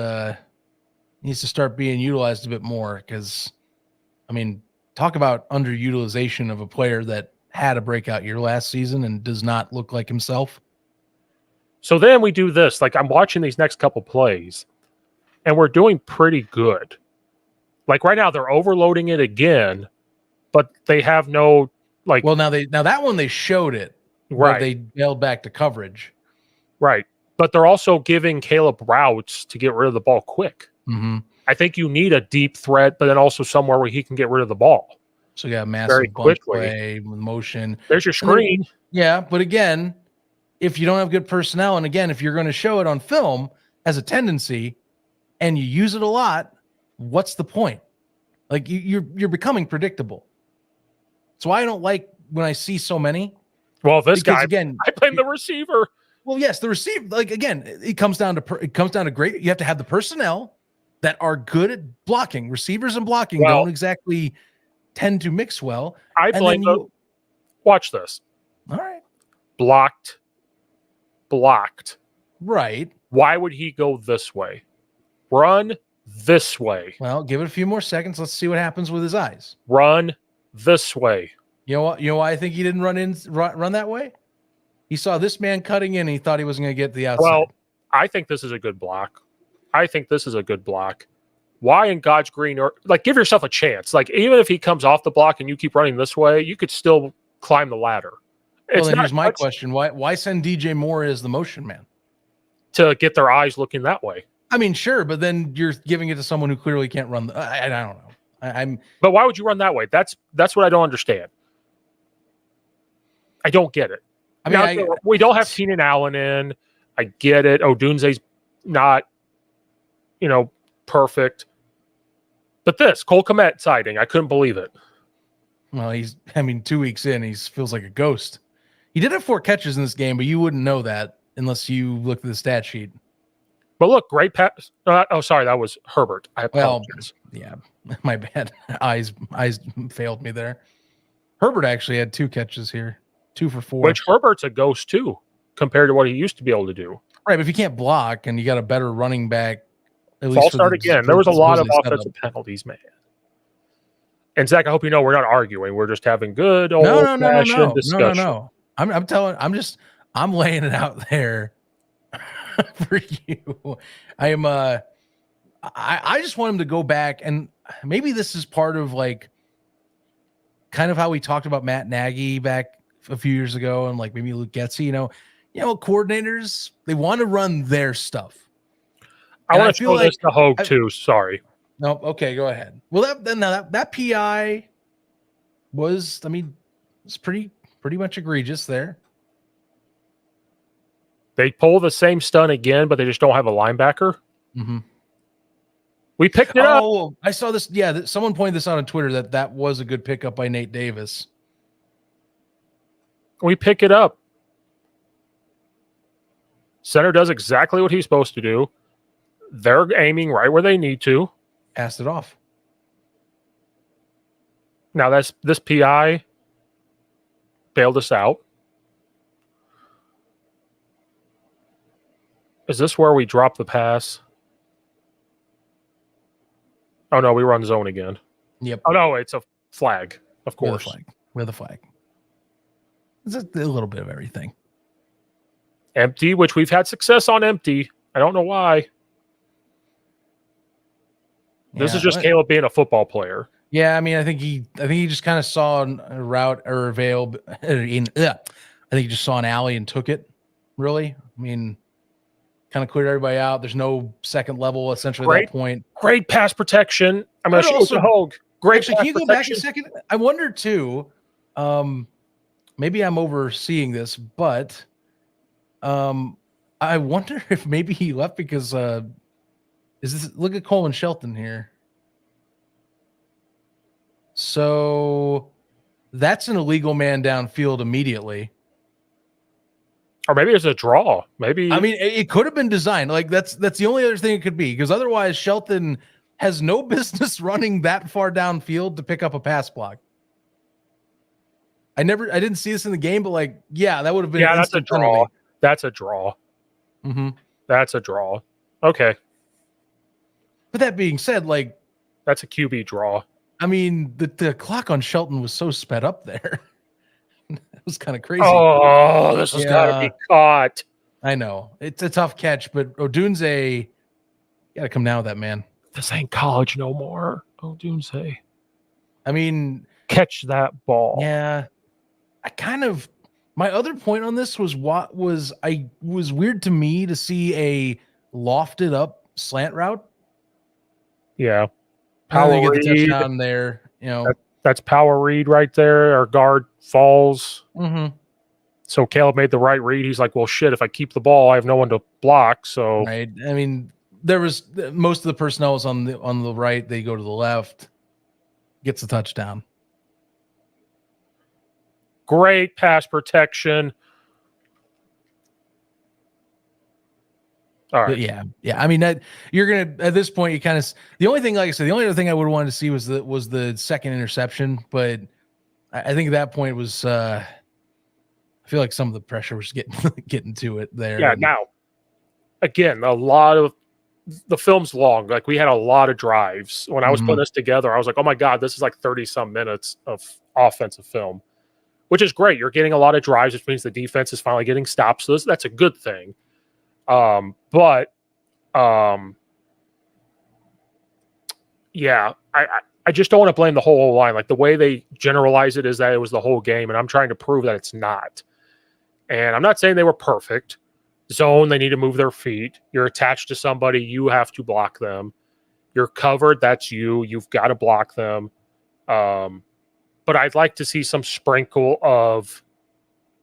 needs to start being utilized a bit more because, I mean, talk about underutilization of a player that had a breakout year last season and does not look like himself. So then we do this. Like, I'm watching these next couple plays, and we're doing pretty good. Like right now, they're overloading it again, but they have no like. Well, now that one they showed it. Right. They bailed back to coverage. Right. But they're also giving Caleb routes to get rid of the ball quick. Mm-hmm. I think you need a deep threat, but then also somewhere where he can get rid of the ball. So you got a very massive bunch quickly. play with motion. There's your screen. Yeah, but again, if you don't have good personnel, and again, if you're going to show it on film as a tendency and you use it a lot, what's the point? Like you're becoming predictable. So I don't like when I see so many. Well, this guy, again, I blame the receiver. Well, yes, the receiver. Like again, it comes down to great. You have to have the personnel that are good at blocking. Receivers and blocking don't exactly tend to mix well. I blame you. Watch this. All right. Blocked. Right. Why would he go this way? Run this way. Well, give it a few more seconds. Let's see what happens with his eyes. Run this way. You know what? You know why I think he didn't run that way? He saw this man cutting in and he thought he was going to get the outside. Well, I think this is a good block. Why in God's green earth? Like, give yourself a chance. Like, even if he comes off the block and you keep running this way, you could still climb the ladder. Well, then here's my question. Why send DJ Moore as the motion man? To get their eyes looking that way. I mean, sure, but then you're giving it to someone who clearly can't run. I don't know. But why would you run that way? That's what I don't understand. I don't get it. I mean, we don't have Keenan Allen in. I get it. Odunze's not, perfect. But this Cole Kmet sighting, I couldn't believe it. Well, 2 weeks in, he feels like a ghost. He did have 4 catches in this game, but you wouldn't know that unless you looked at the stat sheet. But look, great pass. Sorry, that was Herbert. I apologize. Well, yeah, my bad. Eyes failed me there. Herbert actually had 2 catches here, 2 for 4. Which Herbert's a ghost too, compared to what he used to be able to do. Right, but if you can't block and you got a better running back, at false start again. There was a lot of offensive penalties, man. And Zach, I hope you know we're not arguing. We're just having good old-fashioned discussion. No. I'm laying it out there for you. I just want him to go back, and maybe this is part of like kind of how we talked about Matt Nagy back a few years ago, and like maybe Luke Getsy. Coordinators, they want to run their stuff. I want to show this to Hogue too. Sorry. No, okay, go ahead. Well, that PI was, it's pretty much egregious there. They pull the same stunt again, but they just don't have a linebacker. Mm-hmm. We picked it up. Oh, I saw this. Yeah, someone pointed this out on Twitter that was a good pickup by Nate Davis. We pick it up. Center does exactly what he's supposed to do. They're aiming right where they need to. Passed it off. Now this PI bailed us out. Is this where we drop the pass? Oh no, we run zone again. Yep. Oh no, it's a flag, of course. With a flag. It's a little bit of everything. Empty, which we've had success on empty. I don't know why. This is just Caleb being a football player. Yeah, I think he just kind of saw a route or a veil. I think he just saw an alley and took it. Really, kind of cleared everybody out. There's no second level essentially at that point. Great pass protection. I'm going to show it to Hogue. Great. Actually, can you go back a second? I wonder too. Maybe I'm overseeing this, but I wonder if maybe he left because look at Coleman Shelton here. So that's an illegal man downfield immediately. Or maybe it's a draw. Maybe it could have been designed. Like that's the only other thing it could be, because otherwise Shelton has no business running that far downfield to pick up a pass block. I didn't see this in the game, but that would have been that's a draw. Penalty. That's a draw. Mm-hmm. That's a draw. Okay. But that being said, that's a QB draw. The clock on Shelton was so sped up there. It was kind of crazy. Oh, this has got to be caught. I know. It's a tough catch, but Odunze, got to come down with that, man. This ain't college no more. Odunze. Catch that ball. Yeah. My other point on this was was weird to me to see a lofted up slant route. Yeah. Power get the touchdown there. That's power read right there. Our guard falls. Mm-hmm. So Caleb made the right read. He's like, well, shit, if I keep the ball, I have no one to block. So Right. I mean, there was most of the personnel was on the right. They go to the left. Gets the touchdown. great pass protection. All right. But yeah. I mean, that you're gonna at this point, you kind of the only thing, like I said, the only other thing I would have wanted to see was the second interception. But I think at that point was I feel like some of the pressure was getting to it there. Yeah. Now, again, a lot of the film's long. Like we had a lot of drives. When I was putting this together, I was like, oh my God, this is like 30 some minutes of offensive film, which is great. You're getting a lot of drives, which means the defense is finally getting stops. So that's a good thing. But yeah, I just don't want to blame the whole line. Like the way they generalize it is that it was the whole game, and I'm trying to prove that it's not. And I'm not saying they were perfect. Zone, they need to move their feet. You're attached to somebody, you have to block them. You're covered, that's you. You've got to block them. But I'd like to see some sprinkle of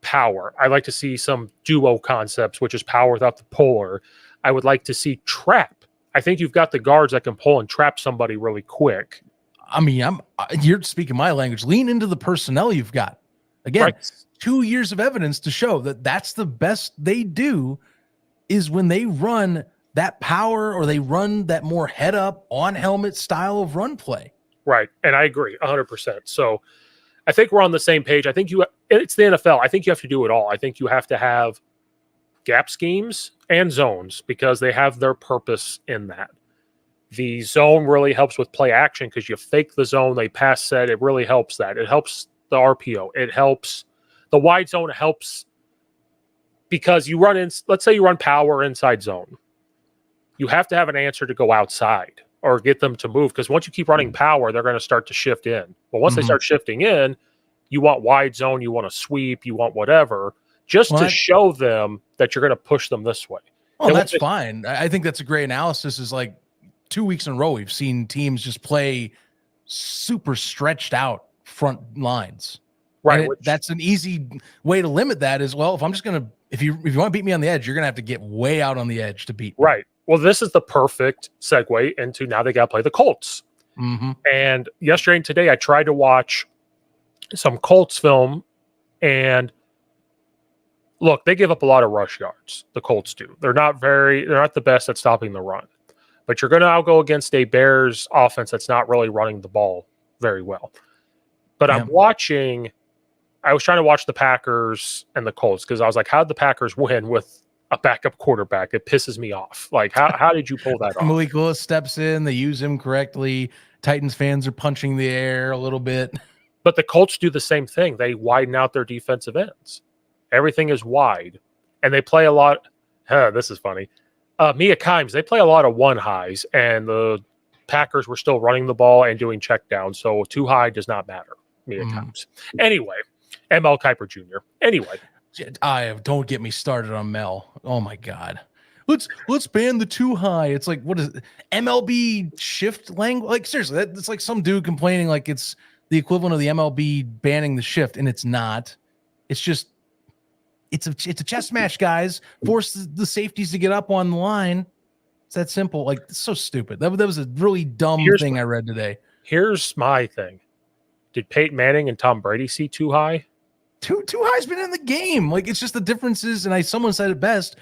power. I'd like to see some duo concepts, which is power without the puller. I would like to see trap. I think you've got the guards that can pull and trap somebody really quick. I mean, you're speaking my language. Lean into the personnel you've got. Again, right. 2 years of evidence to show that that's the best they do is when they run that power or they run that more head up on helmet style of run play. Right. And I agree 100%. So I think we're on the same page. I think it's the NFL. I think you have to do it all. I think you have to have gap schemes and zones because they have their purpose in that. The zone really helps with play action because you fake the zone, they pass set. It really helps that. It helps the RPO. It helps. The wide zone helps because you run in, let's say you run power inside zone. You have to have an answer to go outside or get them to move because once you keep running power, they're going to start to shift in. But once they start shifting in, you want wide zone, you want to sweep, you want whatever, just to show them that you're going to push them this way. Oh, that's fine. I think that's a great analysis. Is like 2 weeks in a row, we've seen teams just play super stretched out front lines. Right. That's an easy way to limit that as well. If I'm just going to, if you want to beat me on the edge, you're going to have to get way out on the edge to beat me. Right. Well, this is the perfect segue into now they got to play the Colts. Mm-hmm. And yesterday and today, I tried to watch some Colts film, and look, they give up a lot of rush yards. The Colts do. They're not the best at stopping the run, but you're going to go against a Bears offense that's not really running the ball very well. But yeah. I was trying to watch the Packers and the Colts because I was like, how did the Packers win with a backup quarterback? It pisses me off. Like, how did you pull that off? Malik Willis steps in. They use him correctly. Titans fans are punching the air a little bit. But the Colts do the same thing. They widen out their defensive ends. Everything is wide. And they play a lot. This is funny. Mia Kimes, they play a lot of one highs. And the Packers were still running the ball and doing checkdowns. So too high does not matter. Mia Kimes. Anyway. ML Kiper Jr. Anyway. Don't get me started on Mel. Oh my God. Let's ban the too high. It's like, what is it? MLB shift language? Like seriously, it's like some dude complaining like it's the equivalent of the MLB banning the shift, and it's not. It's just it's a chess match, guys. Force the safeties to get up on the line. It's that simple. Like it's so stupid. That was a really dumb thing I read today. Here's my thing. Did Peyton Manning and Tom Brady see too high? Too high's been in the game. Like it's just the differences. And someone said it best.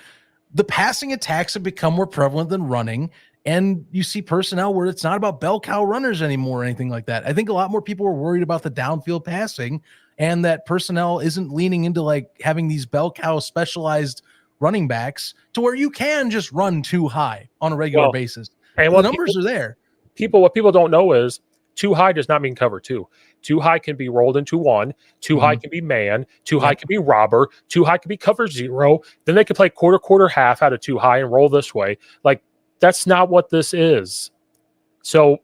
The passing attacks have become more prevalent than running. And you see personnel where it's not about bell cow runners anymore or anything like that. I think a lot more people are worried about the downfield passing and that personnel isn't leaning into like having these bell cow specialized running backs to where you can just run too high on a regular basis. And the numbers are there. What people don't know is too high does not mean cover two. Too high can be rolled into one. Too high can be man. Too high can be robber. Too high can be cover zero. Then they could play quarter, half out of too high and roll this way. Like, that's not what this is. So,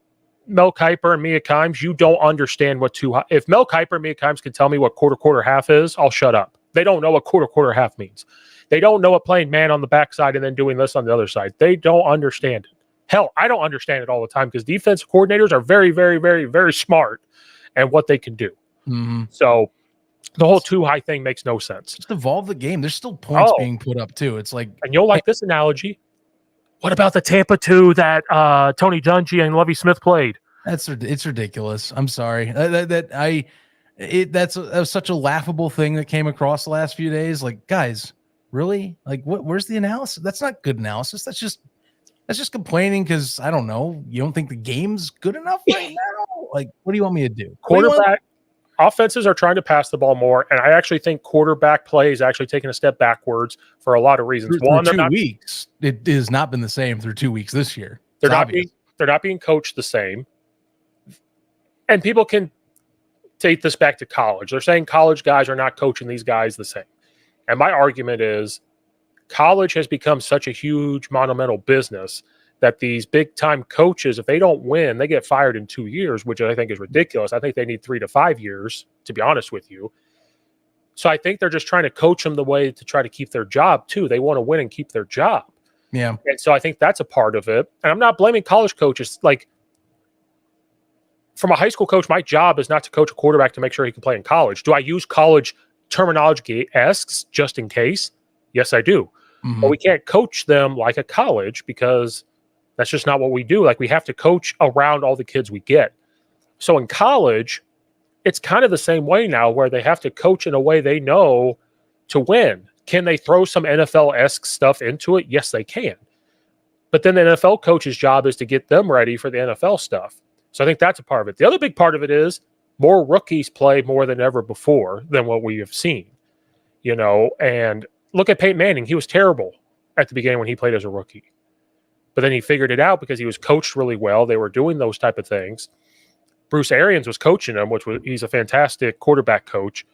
Mel Kiper and Mia Kimes, you don't understand what too high. If Mel Kiper and Mia Kimes can tell me what quarter, half is, I'll shut up. They don't know what quarter, half means. They don't know what playing man on the backside and then doing this on the other side. They don't understand it. Hell, I don't understand it all the time because defensive coordinators are very, very, very, very smart. and what they can do. Mm-hmm. So the whole too high thing makes no sense. Just evolve the game. There's still points being put up too. It's like, and you'll like this analogy. What about the Tampa 2 that Tony Dungy and Lovie Smith played? It's ridiculous. I'm sorry. That was such a laughable thing that came across the last few days. Like, guys, really? Like, where's the analysis? That's not good analysis. That's just complaining because I don't know. You don't think the game's good enough right now? Like, what do you want me to do? Offenses are trying to pass the ball more, and I actually think quarterback play is actually taking a step backwards for a lot of reasons. Through 2 weeks, it has not been the same through 2 weeks this year. They're not being coached the same, and people can take this back to college. They're saying college guys are not coaching these guys the same, and my argument is college has become such a huge monumental business that these big-time coaches, if they don't win, they get fired in 2 years, which I think is ridiculous. I think they need 3 to 5 years, to be honest with you. So I think they're just trying to coach them the way to try to keep their job, too. They want to win and keep their job. Yeah. And so I think that's a part of it. And I'm not blaming college coaches. Like, from a high school coach, my job is not to coach a quarterback to make sure he can play in college. Do I use college terminology-esque just in case? Yes, I do. Mm-hmm. But we can't coach them like a college because that's just not what we do. Like, we have to coach around all the kids we get. So in college, it's kind of the same way now where they have to coach in a way they know to win. Can they throw some NFL-esque stuff into it? Yes, they can. But then the NFL coach's job is to get them ready for the NFL stuff. So I think that's a part of it. The other big part of it is more rookies play more than ever before than what we have seen. And look at Peyton Manning. He was terrible at the beginning when he played as a rookie. But then he figured it out because he was coached really well. They were doing those type of things. Bruce Arians was coaching him, he's a fantastic quarterback coach.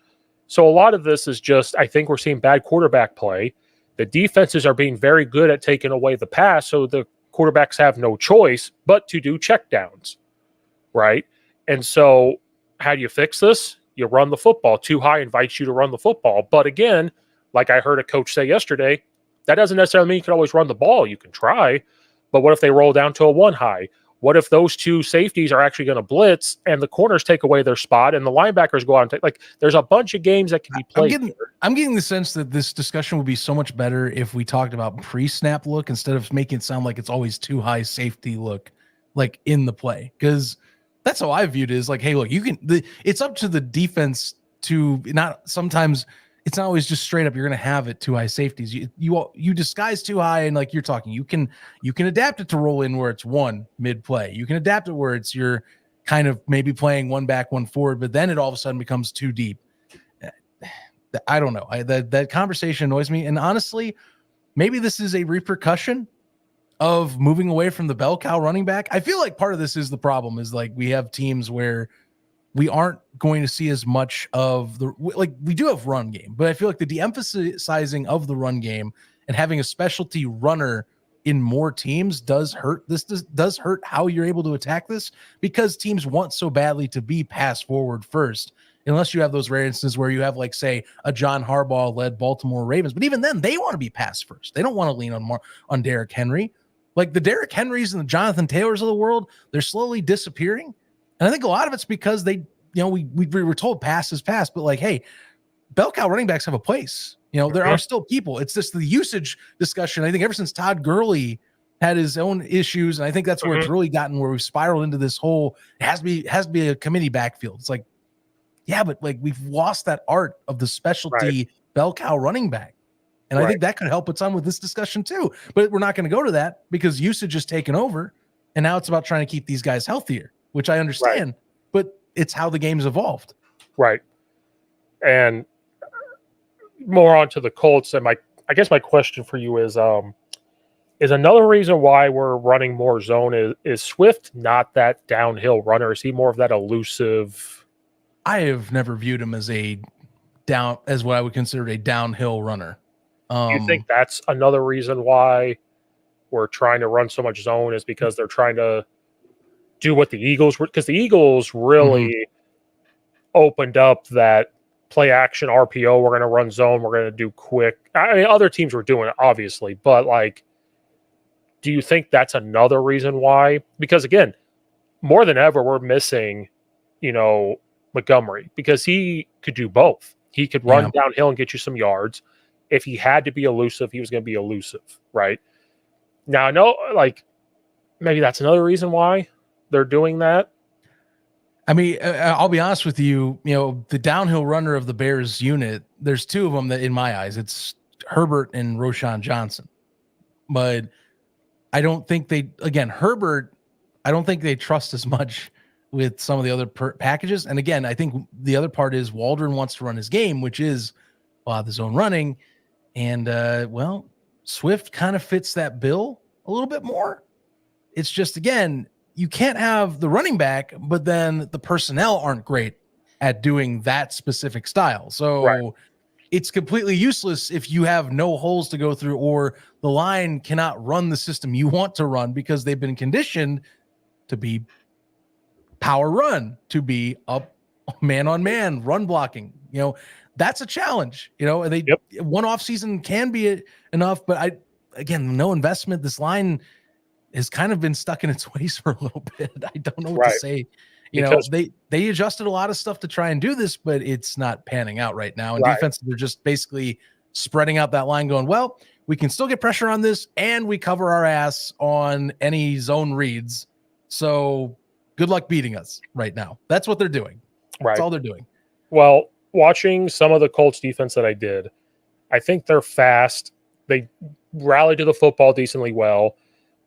So a lot of this is just, I think we're seeing bad quarterback play. The defenses are being very good at taking away the pass, so the quarterbacks have no choice but to do checkdowns, right? And so how do you fix this? You run the football. Too high invites you to run the football. But again, like I heard a coach say yesterday, that doesn't necessarily mean you can always run the ball. You can try. But what if they roll down to a 1 high? What if those 2 safeties are actually going to blitz and the corners take away their spot and the linebackers go out and take, like, there's a bunch of games that can be played. I'm getting the sense that this discussion would be so much better if we talked about pre-snap look instead of making it sound like it's always too high safety look, like in the play. Because that's how I viewed it, is like, hey, look, it's up to the defense to not, sometimes it's not always just straight up. You're going to have it too high safeties. You disguise too high, and like you're talking, you can adapt it to roll in where it's 1 mid play. You can adapt it where it's you're kind of maybe playing 1 back, 1 forward, but then it all of a sudden becomes too deep. I don't know. That conversation annoys me, and honestly, maybe this is a repercussion of moving away from the bell cow running back. I feel like part of this is the problem is like we have teams where we aren't going to see as much of we do have run game, but I feel like the de-emphasizing of the run game and having a specialty runner in more teams does hurt. This does hurt how you're able to attack this, because teams want so badly to be pass forward first, unless you have those rare instances where you have, like, say, a John Harbaugh led Baltimore Ravens. But even then, they want to be pass first. They don't want to lean on Derrick Henry. Like the Derrick Henrys and the Jonathan Taylors of the world, they're slowly disappearing. And I think a lot of it's because we were told pass is pass, but like, hey, bell cow running backs have a place. There are still people. It's just the usage discussion. I think ever since Todd Gurley had his own issues, and I think that's where it's really gotten where we've spiraled into this whole it has to be a committee backfield. It's like, yeah, but like we've lost that art of the specialty bell cow running back. And I think that could help a ton with this discussion too. But we're not going to go to that because usage is taken over, and now it's about trying to keep these guys healthier, which I understand. But it's how the game's evolved. Right. And more onto the Colts. And I guess my question for you is another reason why we're running more zone is Swift not that downhill runner? Is he more of that elusive? I have never viewed him as as what I would consider a downhill runner. Do you think that's another reason why we're trying to run so much zone, is because they're trying to do what the Eagles were, because the Eagles really opened up that play action RPO. We're going to run zone. We're going to do quick. I mean, other teams were doing it, obviously, but like, do you think that's another reason why? Because again, more than ever, we're missing, Montgomery because he could do both. He could run Yeah. downhill and get you some yards. If he had to be elusive, he was going to be elusive, right? Now, I know, like, maybe that's another reason why they're doing that. I mean, I'll be honest with you. You know, the downhill runner of the Bears unit. There's two of them that, in my eyes, it's Herbert and Roshan Johnson. But I don't think Herbert. I don't think they trust as much with some of the other packages. And again, I think the other part is Waldron wants to run his game, which is the zone running, and Swift kind of fits that bill a little bit more. It's just, again, you can't have the running back, but then the personnel aren't great at doing that specific style. So it's completely useless if you have no holes to go through, or the line cannot run the system you want to run because they've been conditioned to be power run, to be up man on man run blocking. You know, that's a challenge. You know, they one off season can be enough, but no investment. This line has kind of been stuck in its ways for a little bit. I don't know what to say. You know, they adjusted a lot of stuff to try and do this, but it's not panning out right now. And defense, they're just basically spreading out that line, going, well, we can still get pressure on this, and we cover our ass on any zone reads. So good luck beating us right now. That's what they're doing. That's all they're doing. Well, watching some of the Colts defense that I did, I think they're fast. They rally to the football decently well,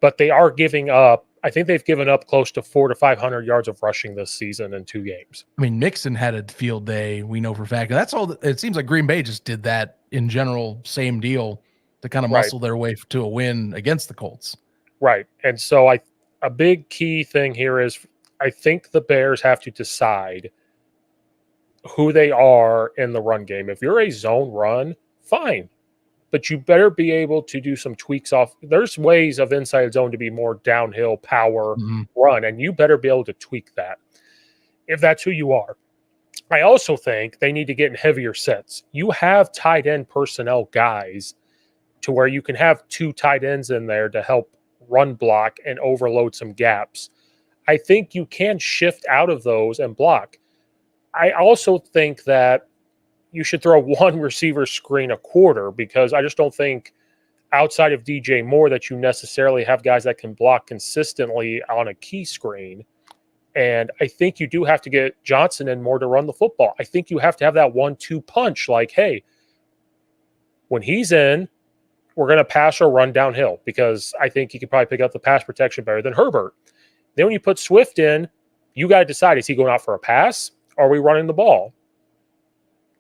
but they are giving up. I think they've given up close to 400 to 500 yards of rushing this season in 2 games. I mean, Mixon had a field day, we know for a fact. And that's all. It seems like Green Bay just did that in general, same deal, to kind of muscle their way to a win against the Colts. Right. And so a big key thing here is I think the Bears have to decide who they are in the run game. If you're a zone run, fine. But you better be able to do some tweaks off. There's ways of inside zone to be more downhill power run, and you better be able to tweak that if that's who you are. I also think they need to get in heavier sets. You have tight end personnel guys to where you can have 2 tight ends in there to help run block and overload some gaps. I think you can shift out of those and block. I also think that you should throw 1 receiver screen a quarter, because I just don't think outside of DJ Moore that you necessarily have guys that can block consistently on a key screen. And I think you do have to get Johnson in more to run the football. I think you have to have that 1-2 punch. Like, hey, when he's in, we're going to pass or run downhill, because I think he could probably pick up the pass protection better than Herbert. Then when you put Swift in, you got to decide, is he going out for a pass, or are we running the ball?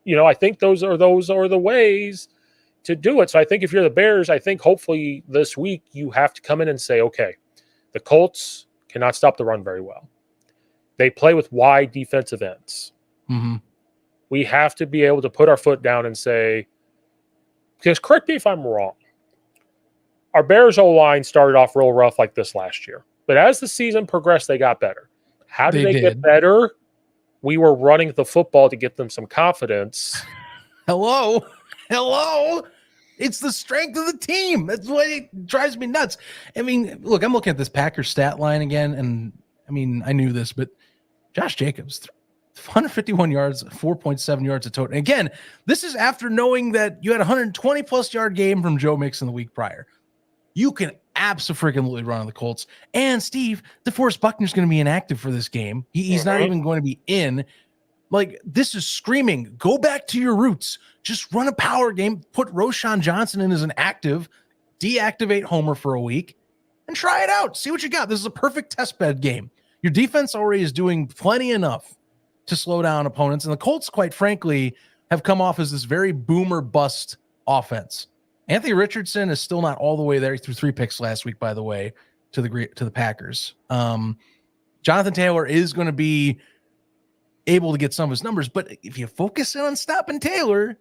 You know, I think those are the ways to do it. So I think if you're the Bears, I think hopefully this week you have to come in and say, okay, the Colts cannot stop the run very well. They play with wide defensive ends. We have to be able to put our foot down and say, because correct me if I'm wrong, our Bears O-line started off real rough like this last year. But as the season progressed, they got better. How did they get better? We were running the football to get them some confidence. Hello. It's the strength of the team. That's what it drives me nuts. I mean, look, I'm looking at this Packers stat line again, and I mean, I knew this, but Josh Jacobs, 151 yards, 4.7 yards a total. And again, this is after knowing that you had a 120-plus yard game from Joe Mixon the week prior. You can absolutely run on the Colts. And Steve, DeForest Buckner's going to be inactive for this game. He's not even going to be in. Like, this is screaming, go back to your roots. Just run a power game. Put Roshan Johnson in as an active. Deactivate Homer for a week and try it out. See what you got. This is a perfect test bed game. Your defense already is doing plenty enough to slow down opponents. And the Colts, quite frankly, have come off as this very boomer bust offense. Anthony Richardson is still not all the way there. He threw 3 picks last week, by the way, to the Packers. Jonathan Taylor is going to be able to get some of his numbers, but if you focus in on stopping Taylor,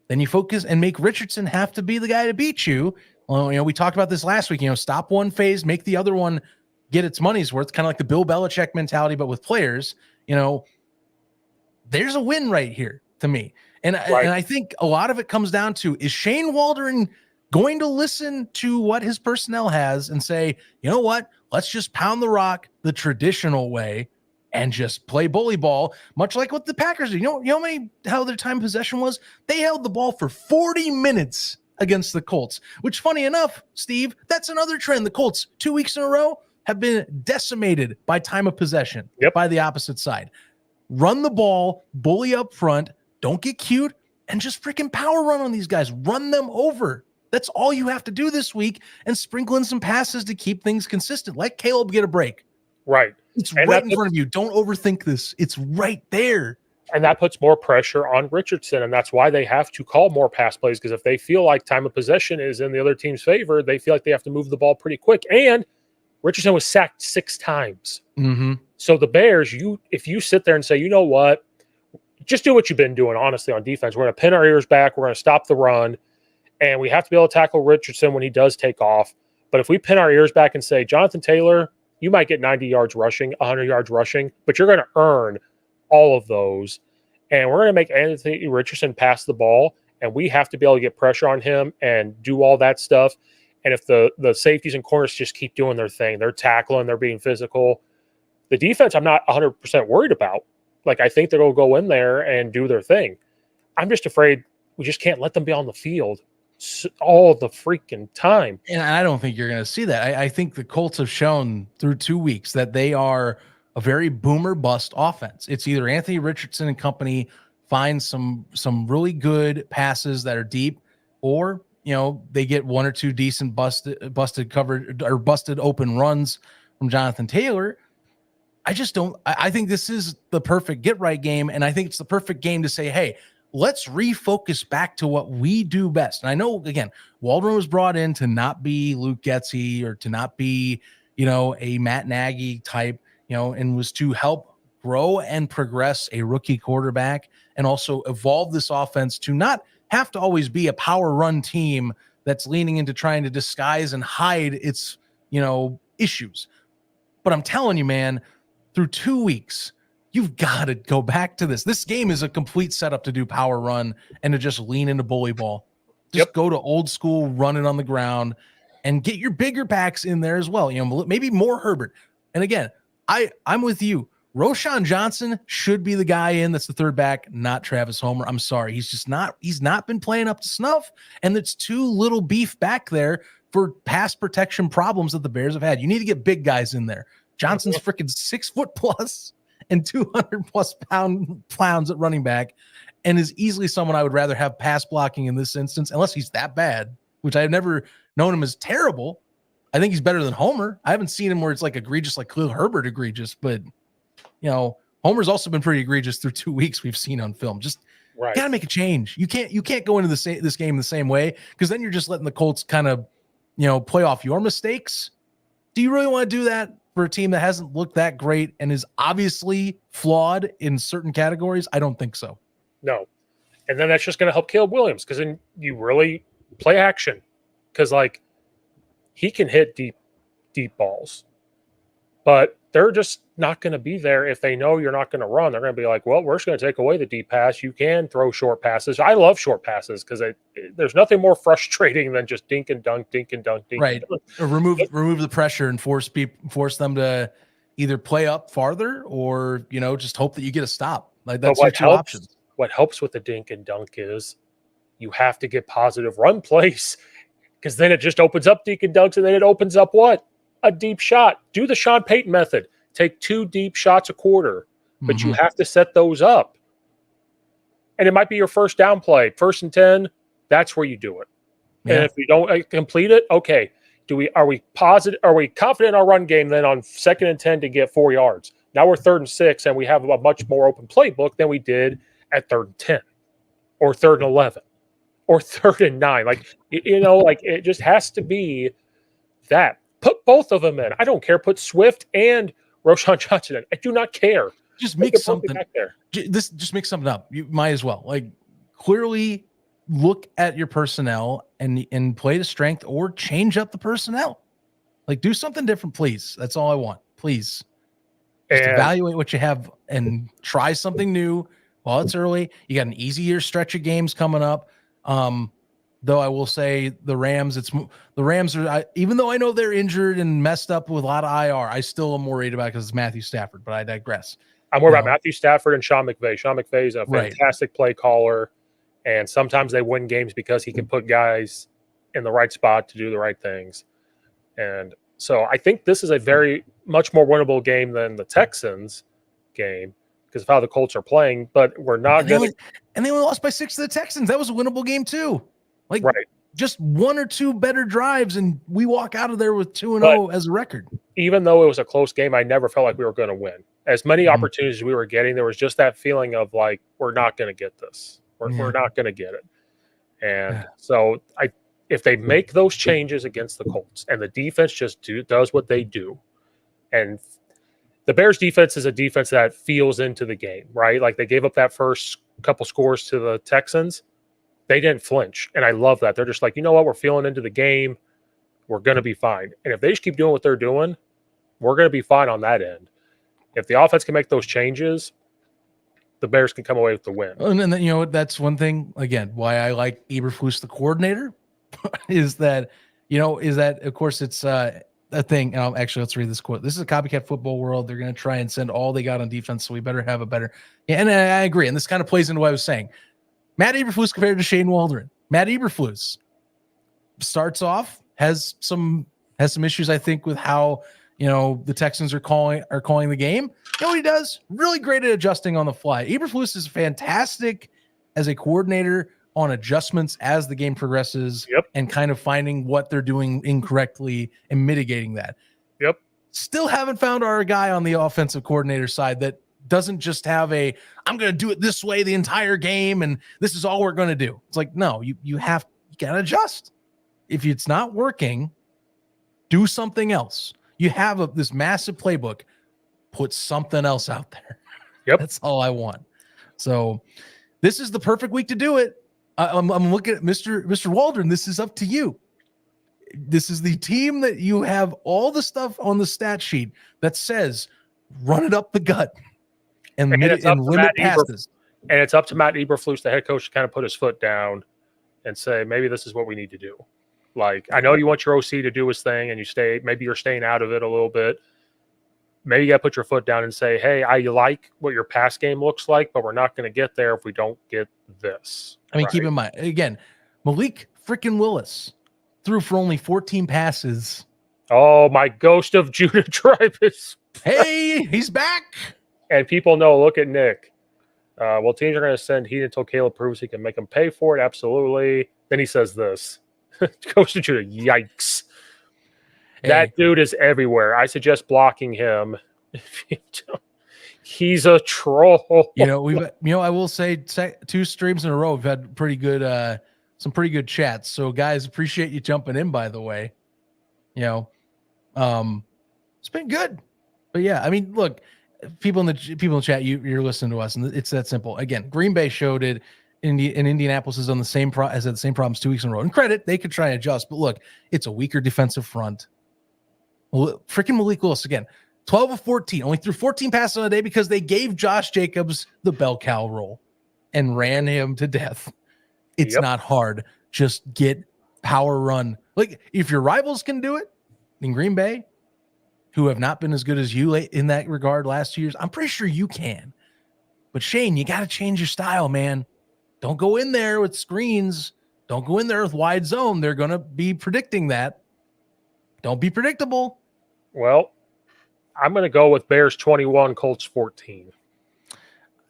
then you focus and make Richardson have to be the guy to beat you. Well, you know, we talked about this last week. You know, stop one phase, make the other one get its money's worth. Kind of like the Bill Belichick mentality, but with players. You know, there's a win right here to me. And I think a lot of it comes down to, is Shane Waldron going to listen to what his personnel has and say, you know what, let's just pound the rock the traditional way, and just play bully ball, much like what the Packers do. You know how their time possession was? They held the ball for 40 minutes against the Colts, which, funny enough, Steve, that's another trend. The Colts 2 weeks in a row have been decimated by time of possession by the opposite side. Run the ball, bully up front, don't get cute, and just freaking power run on these guys. Run them over. That's all you have to do this week, and sprinkle in some passes to keep things consistent. Let Caleb get a break. Right. It's right in front of you. Don't overthink this. It's right there. And that puts more pressure on Richardson, and that's why they have to call more pass plays, because if they feel like time of possession is in the other team's favor, they feel like they have to move the ball pretty quick. And Richardson was sacked 6 times. Mm-hmm. So the Bears, if you sit there and say, you know what, just do what you've been doing, honestly, on defense. We're going to pin our ears back. We're going to stop the run. And we have to be able to tackle Richardson when he does take off. But if we pin our ears back and say, Jonathan Taylor, you might get 90 yards rushing, 100 yards rushing, but you're going to earn all of those. And we're going to make Anthony Richardson pass the ball, and we have to be able to get pressure on him and do all that stuff. And if the safeties and corners just keep doing their thing, they're tackling, they're being physical. The defense, I'm not 100% worried about. Like, I think they'll go in there and do their thing. I'm just afraid we just can't let them be on the field all the freaking time. And I don't think you're going to see that. I think the Colts have shown through 2 weeks that they are a very boomer bust offense. It's either Anthony Richardson and company find some really good passes that are deep, or they get 1 or 2 decent busted covered or busted open runs from Jonathan Taylor. I think this is the perfect get right game, and I think it's the perfect game to say, hey, let's refocus back to what we do best. And I know, again, Waldron was brought in to not be Luke Getsy or to not be, a Matt Nagy type, and was to help grow and progress a rookie quarterback, and also evolve this offense to not have to always be a power run team that's leaning into trying to disguise and hide its, issues. But I'm telling you, man, through 2 weeks, you've got to go back to this. This game is a complete setup to do power run and to just lean into bully ball. Just go to old school, run it on the ground, and get your bigger backs in there as well. Maybe more Herbert. And again, I'm with you. Roschon Johnson should be the guy in that's the third back, not Travis Homer. I'm sorry. He's not been playing up to snuff, and it's too little beef back there for pass protection problems that the Bears have had. You need to get big guys in there. Johnson's freaking 6 foot plus and 200 plus pounds at running back, and is easily someone I would rather have pass blocking in this instance, unless he's that bad, which I've never known him as terrible. I think he's better than Homer. I haven't seen him where it's like egregious, like Khalil Herbert egregious, but Homer's also been pretty egregious through 2 weeks we've seen on film. Just gotta make a change. You can't go into this game the same way, because then you're just letting the Colts kind of play off your mistakes. Do you really want to do that for a team that hasn't looked that great and is obviously flawed in certain categories? I don't think so. No. And then that's just going to help Caleb Williams, because then you really play action, because he can hit deep balls, but they're just not going to be there if they know you're not going to run. They're going to be like, well, we're just going to take away the deep pass. You can throw short passes. I love short passes, because there's nothing more frustrating than just dink and dunk, dink and dunk, dink right. and dunk. Or remove the pressure and force them to either play up farther or, just hope that you get a stop. Like, that's your 2 options. What helps with the dink and dunk is you have to get positive run plays, because then it just opens up dink and dunks, and then it opens up what? A deep shot. Do the Sean Payton method. Take 2 deep shots a quarter, but you have to set those up. And it might be your first down play, 1st and 10. That's where you do it. Yeah. And if we don't complete it, okay. Are we positive? Are we confident in our run game then on 2nd and 10 to get 4 yards? Now we're 3rd and 6, and we have a much more open playbook than we did at 3rd and 10, or 3rd and 11, or 3rd and 9. It just has to be that. Put both of them in. I don't care. Put Swift and Roschon Johnson in. I do not care. Just make something back there. Just make something up. You might as well. Clearly look at your personnel and play to strength, or change up the personnel. Do something different, please. That's all I want. Please. Just evaluate what you have and try something new while it's early. You got an easier stretch of games coming up. Though I will say the Rams are, even though I know they're injured and messed up with a lot of IR, I still am worried about because it's Matthew Stafford, but I digress. I'm worried about Matthew Stafford and Sean McVay. Sean McVay is a fantastic play caller, and sometimes they win games because he can put guys in the right spot to do the right things. And so I think this is a very much more winnable game than the Texans game because of how the Colts are playing, but we're not going to. And they only lost by 6 to the Texans. That was a winnable game too. Like, right. Just 1 or 2 better drives, and we walk out of there with 2-0 as a record. Even though it was a close game, I never felt like we were going to win. As many opportunities as we were getting, there was just that feeling of like, we're not going to get this. We're not going to get it. And so if they make those changes against the Colts and the defense just does what they do, and the Bears defense is a defense that feels into the game, right? Like they gave up that first couple scores to the Texans. They didn't flinch. And I love that. They're just like, you know what? We're feeling into the game. We're going to be fine. And if they just keep doing what they're doing, we're going to be fine on that end. If the offense can make those changes, the Bears can come away with the win. And then, that's one thing, again, why I like Eberflus, the coordinator, is that, of course, it's a thing. Actually, let's read this quote. This is a copycat football world. They're going to try and send all they got on defense, so we better have a better. Yeah, and I agree. And this kind of plays into what I was saying. Matt Eberflus compared to Shane Waldron. Matt Eberflus starts off, has some issues, I think, with how the Texans are calling the game. You know what he does? Really great at adjusting on the fly. Eberflus is fantastic as a coordinator on adjustments as the game progresses and kind of finding what they're doing incorrectly and mitigating that. Yep. Still haven't found our guy on the offensive coordinator side that doesn't just have I'm going to do it this way the entire game and this is all we're going to do. It's like, no, you got to adjust. If it's not working, do something else. You have this massive playbook, put something else out there. Yep. That's all I want. So this is the perfect week to do it. I'm looking at Mr. Waldron. This is up to you. This is the team that you have all the stuff on the stat sheet that says run it up the gut and limit passes. And it's up to Matt Eberflus, the head coach, to kind of put his foot down and say, maybe this is what we need to do. Like, I know you want your OC to do his thing and maybe you're staying out of it a little bit. Maybe you got to put your foot down and say, hey, I like what your pass game looks like, but we're not going to get there if we don't get this. I mean, keep in mind, again, Malik freaking Willis threw for only 14 passes. Oh, my ghost of Judah Tribe is hey, he's back. And people know, look at Nick. Well, teams are going to send heat until Caleb proves he can make them pay for it. Absolutely. Then he says this. Ghost of Judah, yikes. Hey. That dude is everywhere. I suggest blocking him. He's a troll. I will say 2 streams in a row we've had pretty good some pretty good chats. So guys, appreciate you jumping in, by the way. It's been good. But yeah, I mean, look, people in the chat, you're listening to us, and it's that simple. Again, Green Bay showed it. Indianapolis is on the same has had the same problems 2 weeks in a row. And credit, they could try and adjust, but look, it's a weaker defensive front. Well, freaking Malik Willis again, 12 of 14, only threw 14 passes on a day because they gave Josh Jacobs the bell cow role and ran him to death. It's not hard. Just get power run. Like, if your rivals can do it in Green Bay, who have not been as good as you in that regard last 2 years, I'm pretty sure you can. But Shane, you got to change your style, man. Don't go in there with screens. Don't go in there with wide zone. They're going to be predicting that. Don't be predictable. Well, I'm going to go with Bears 21, Colts 14. I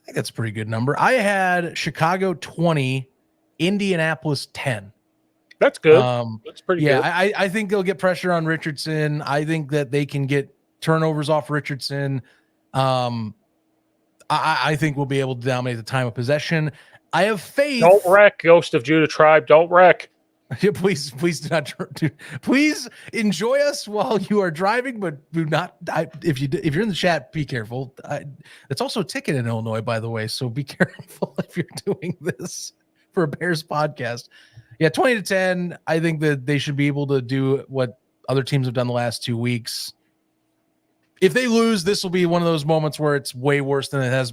think that's a pretty good number. I had Chicago 20, Indianapolis 10. That's good. That's pretty good. Yeah, I think they'll get pressure on Richardson. I think that they can get turnovers off Richardson. I think we'll be able to dominate the time of possession. I have faith. Don't wreck, Ghost of Judah Tribe. Don't wreck. Yeah, please do not. Please enjoy us while you are driving, but do not. If you're in the chat, be careful. It's also a ticket in Illinois, by the way, so be careful if you're doing this for a Bears podcast. Yeah, 20-10. I think that they should be able to do what other teams have done the last 2 weeks. If they lose, this will be one of those moments where it's way worse than it has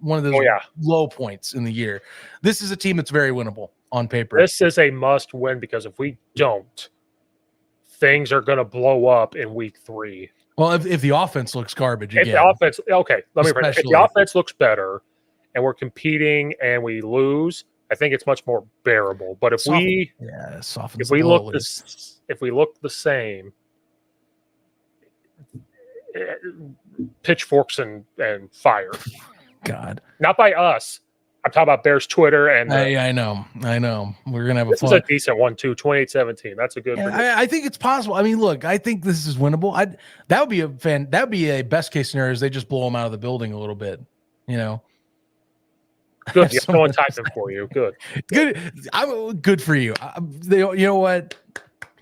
one of those low points in the year. This is a team that's very winnable on paper. This is a must win because if we don't, things are going to blow up in week 3. Well, if the offense looks garbage again. If the offense, okay, let me phrase it. If the Especially. offense looks better and we're competing and we lose, I think it's much more bearable. But if we look the same, pitchforks and fire. God, not by us. I'm talking about Bears Twitter and I know. We're gonna have this a fun. Is a decent one too. 28-17. That's a good. Yeah, I think it's possible. I mean, look, I think this is winnable. That would be a best case scenario. Is they just blow them out of the building a little bit, you know. Good. Yeah, someone typing for you. Good. I'm good for you. You know what?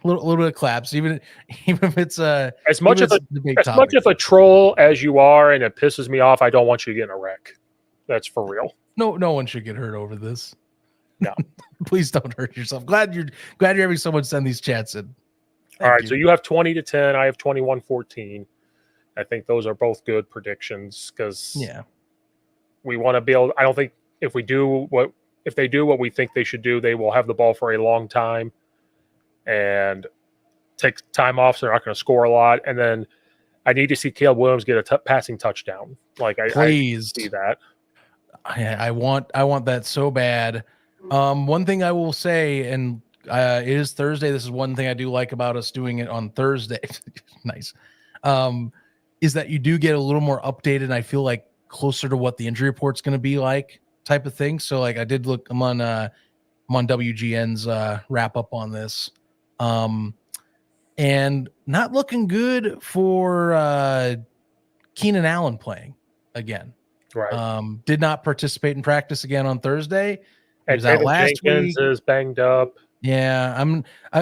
A little bit of claps, even if it's as much of a troll as you are, and it pisses me off. I don't want you to get in a wreck. That's for real. No one should get hurt over this. No, please don't hurt yourself. Glad you're having someone send these chats in. All right, so you have 20-10. I have 21-14. I think those are both good predictions because we want to be able. I don't think if they do what we think they should do, they will have the ball for a long time and take time off, so they're not going to score a lot. And then I need to see Caleb Williams get a passing touchdown. Like I see that. I want that so bad. One thing I will say, and it is Thursday. This is one thing I do like about us doing it on Thursday. Nice. Is that you do get a little more updated, and I feel like closer to what the injury report's going to be like, type of thing. So like I did look. I'm on WGN's wrap up on this, and not looking good for Keenan Allen playing again. Right. Did not participate in practice again on Thursday. He was out last Jenkins week. Is banged up. Yeah,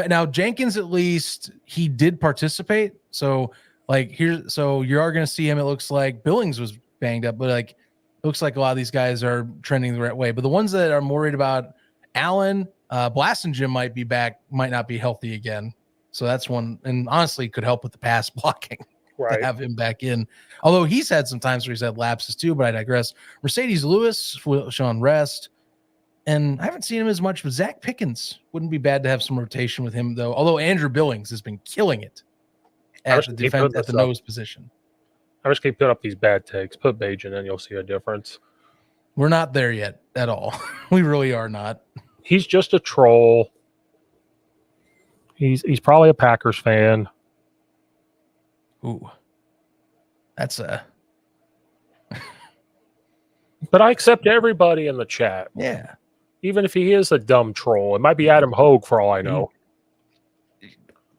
now Jenkins, at least he did participate. So like you are going to see him. It looks like Billings was banged up, but like it looks like a lot of these guys are trending the right way. But the ones that are worried about Allen, Blasingame might be back, might not be healthy again. So that's one, and honestly could help with the pass blocking. Right. To have him back in. Although he's had some times where he's had lapses too, but I digress. Mercedes Lewis, Sean Rest, and I haven't seen him as much, but Zach Pickens wouldn't be bad to have some rotation with him, though. Although Andrew Billings has been killing it at the defense, at the nose position. I just keep putting up these bad takes. Put Bajan in, you'll see a difference. We're not there yet at all. We really are not. He's just a troll. He's probably a Packers fan. Ooh, that's but I accept everybody in the chat. Yeah. Even if he is a dumb troll, it might be Adam Hogue for all I know.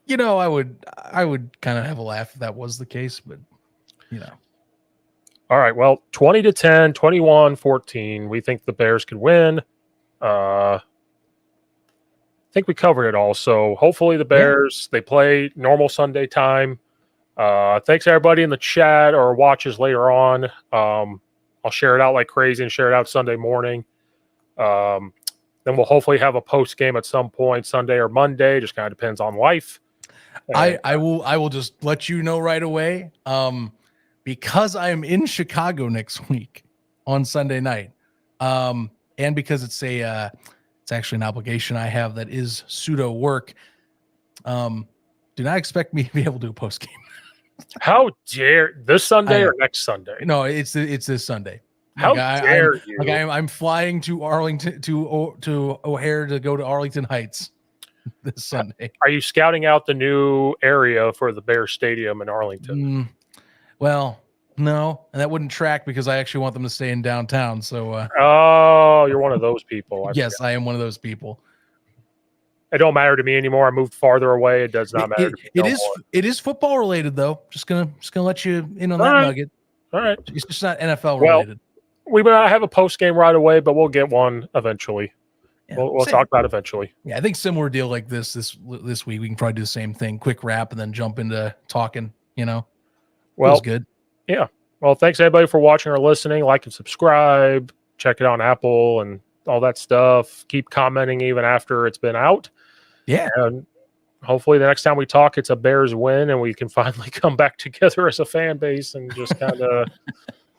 You know, I would kind of have a laugh if that was the case, but you know. All right. Well, 20-10, 21-14. We think the Bears could win. I think we covered it all. So hopefully the Bears, they play normal Sunday time. Thanks everybody in the chat or watches later on. I'll share it out like crazy and share it out Sunday morning. Then we'll hopefully have a post game at some point, Sunday or Monday. Just kind of depends on life. I will just let you know right away. Because I am in Chicago next week on Sunday night. And because it's actually an obligation I have that is pseudo work. Do not expect me to be able to do a post game. How dare this Sunday or next Sunday? No, it's this Sunday. How dare you? Like I'm flying to Arlington to O'Hare to go to Arlington Heights this Sunday. Are you scouting out the new area for the Bears Stadium in Arlington? Well, no, and that wouldn't track because I actually want them to stay in downtown. So, you're one of those people. Yes, I am one of those people. It don't matter to me anymore. I moved farther away. It does not matter. It is football related though. Just gonna let you in on that nugget. All right. It's just not NFL related. We may not have a post game right away, but we'll get one eventually. Yeah, we'll talk about it eventually. Yeah, I think similar deal like this week. We can probably do the same thing. Quick wrap and then jump into talking. You know. Well, feels good. Yeah. Well, thanks everybody for watching or listening. Like and subscribe. Check it out on Apple and all that stuff. Keep commenting even after it's been out. Yeah. And hopefully the next time we talk, it's a Bears win and we can finally come back together as a fan base and just kind of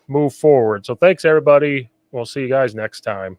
move forward. So thanks, everybody. We'll see you guys next time.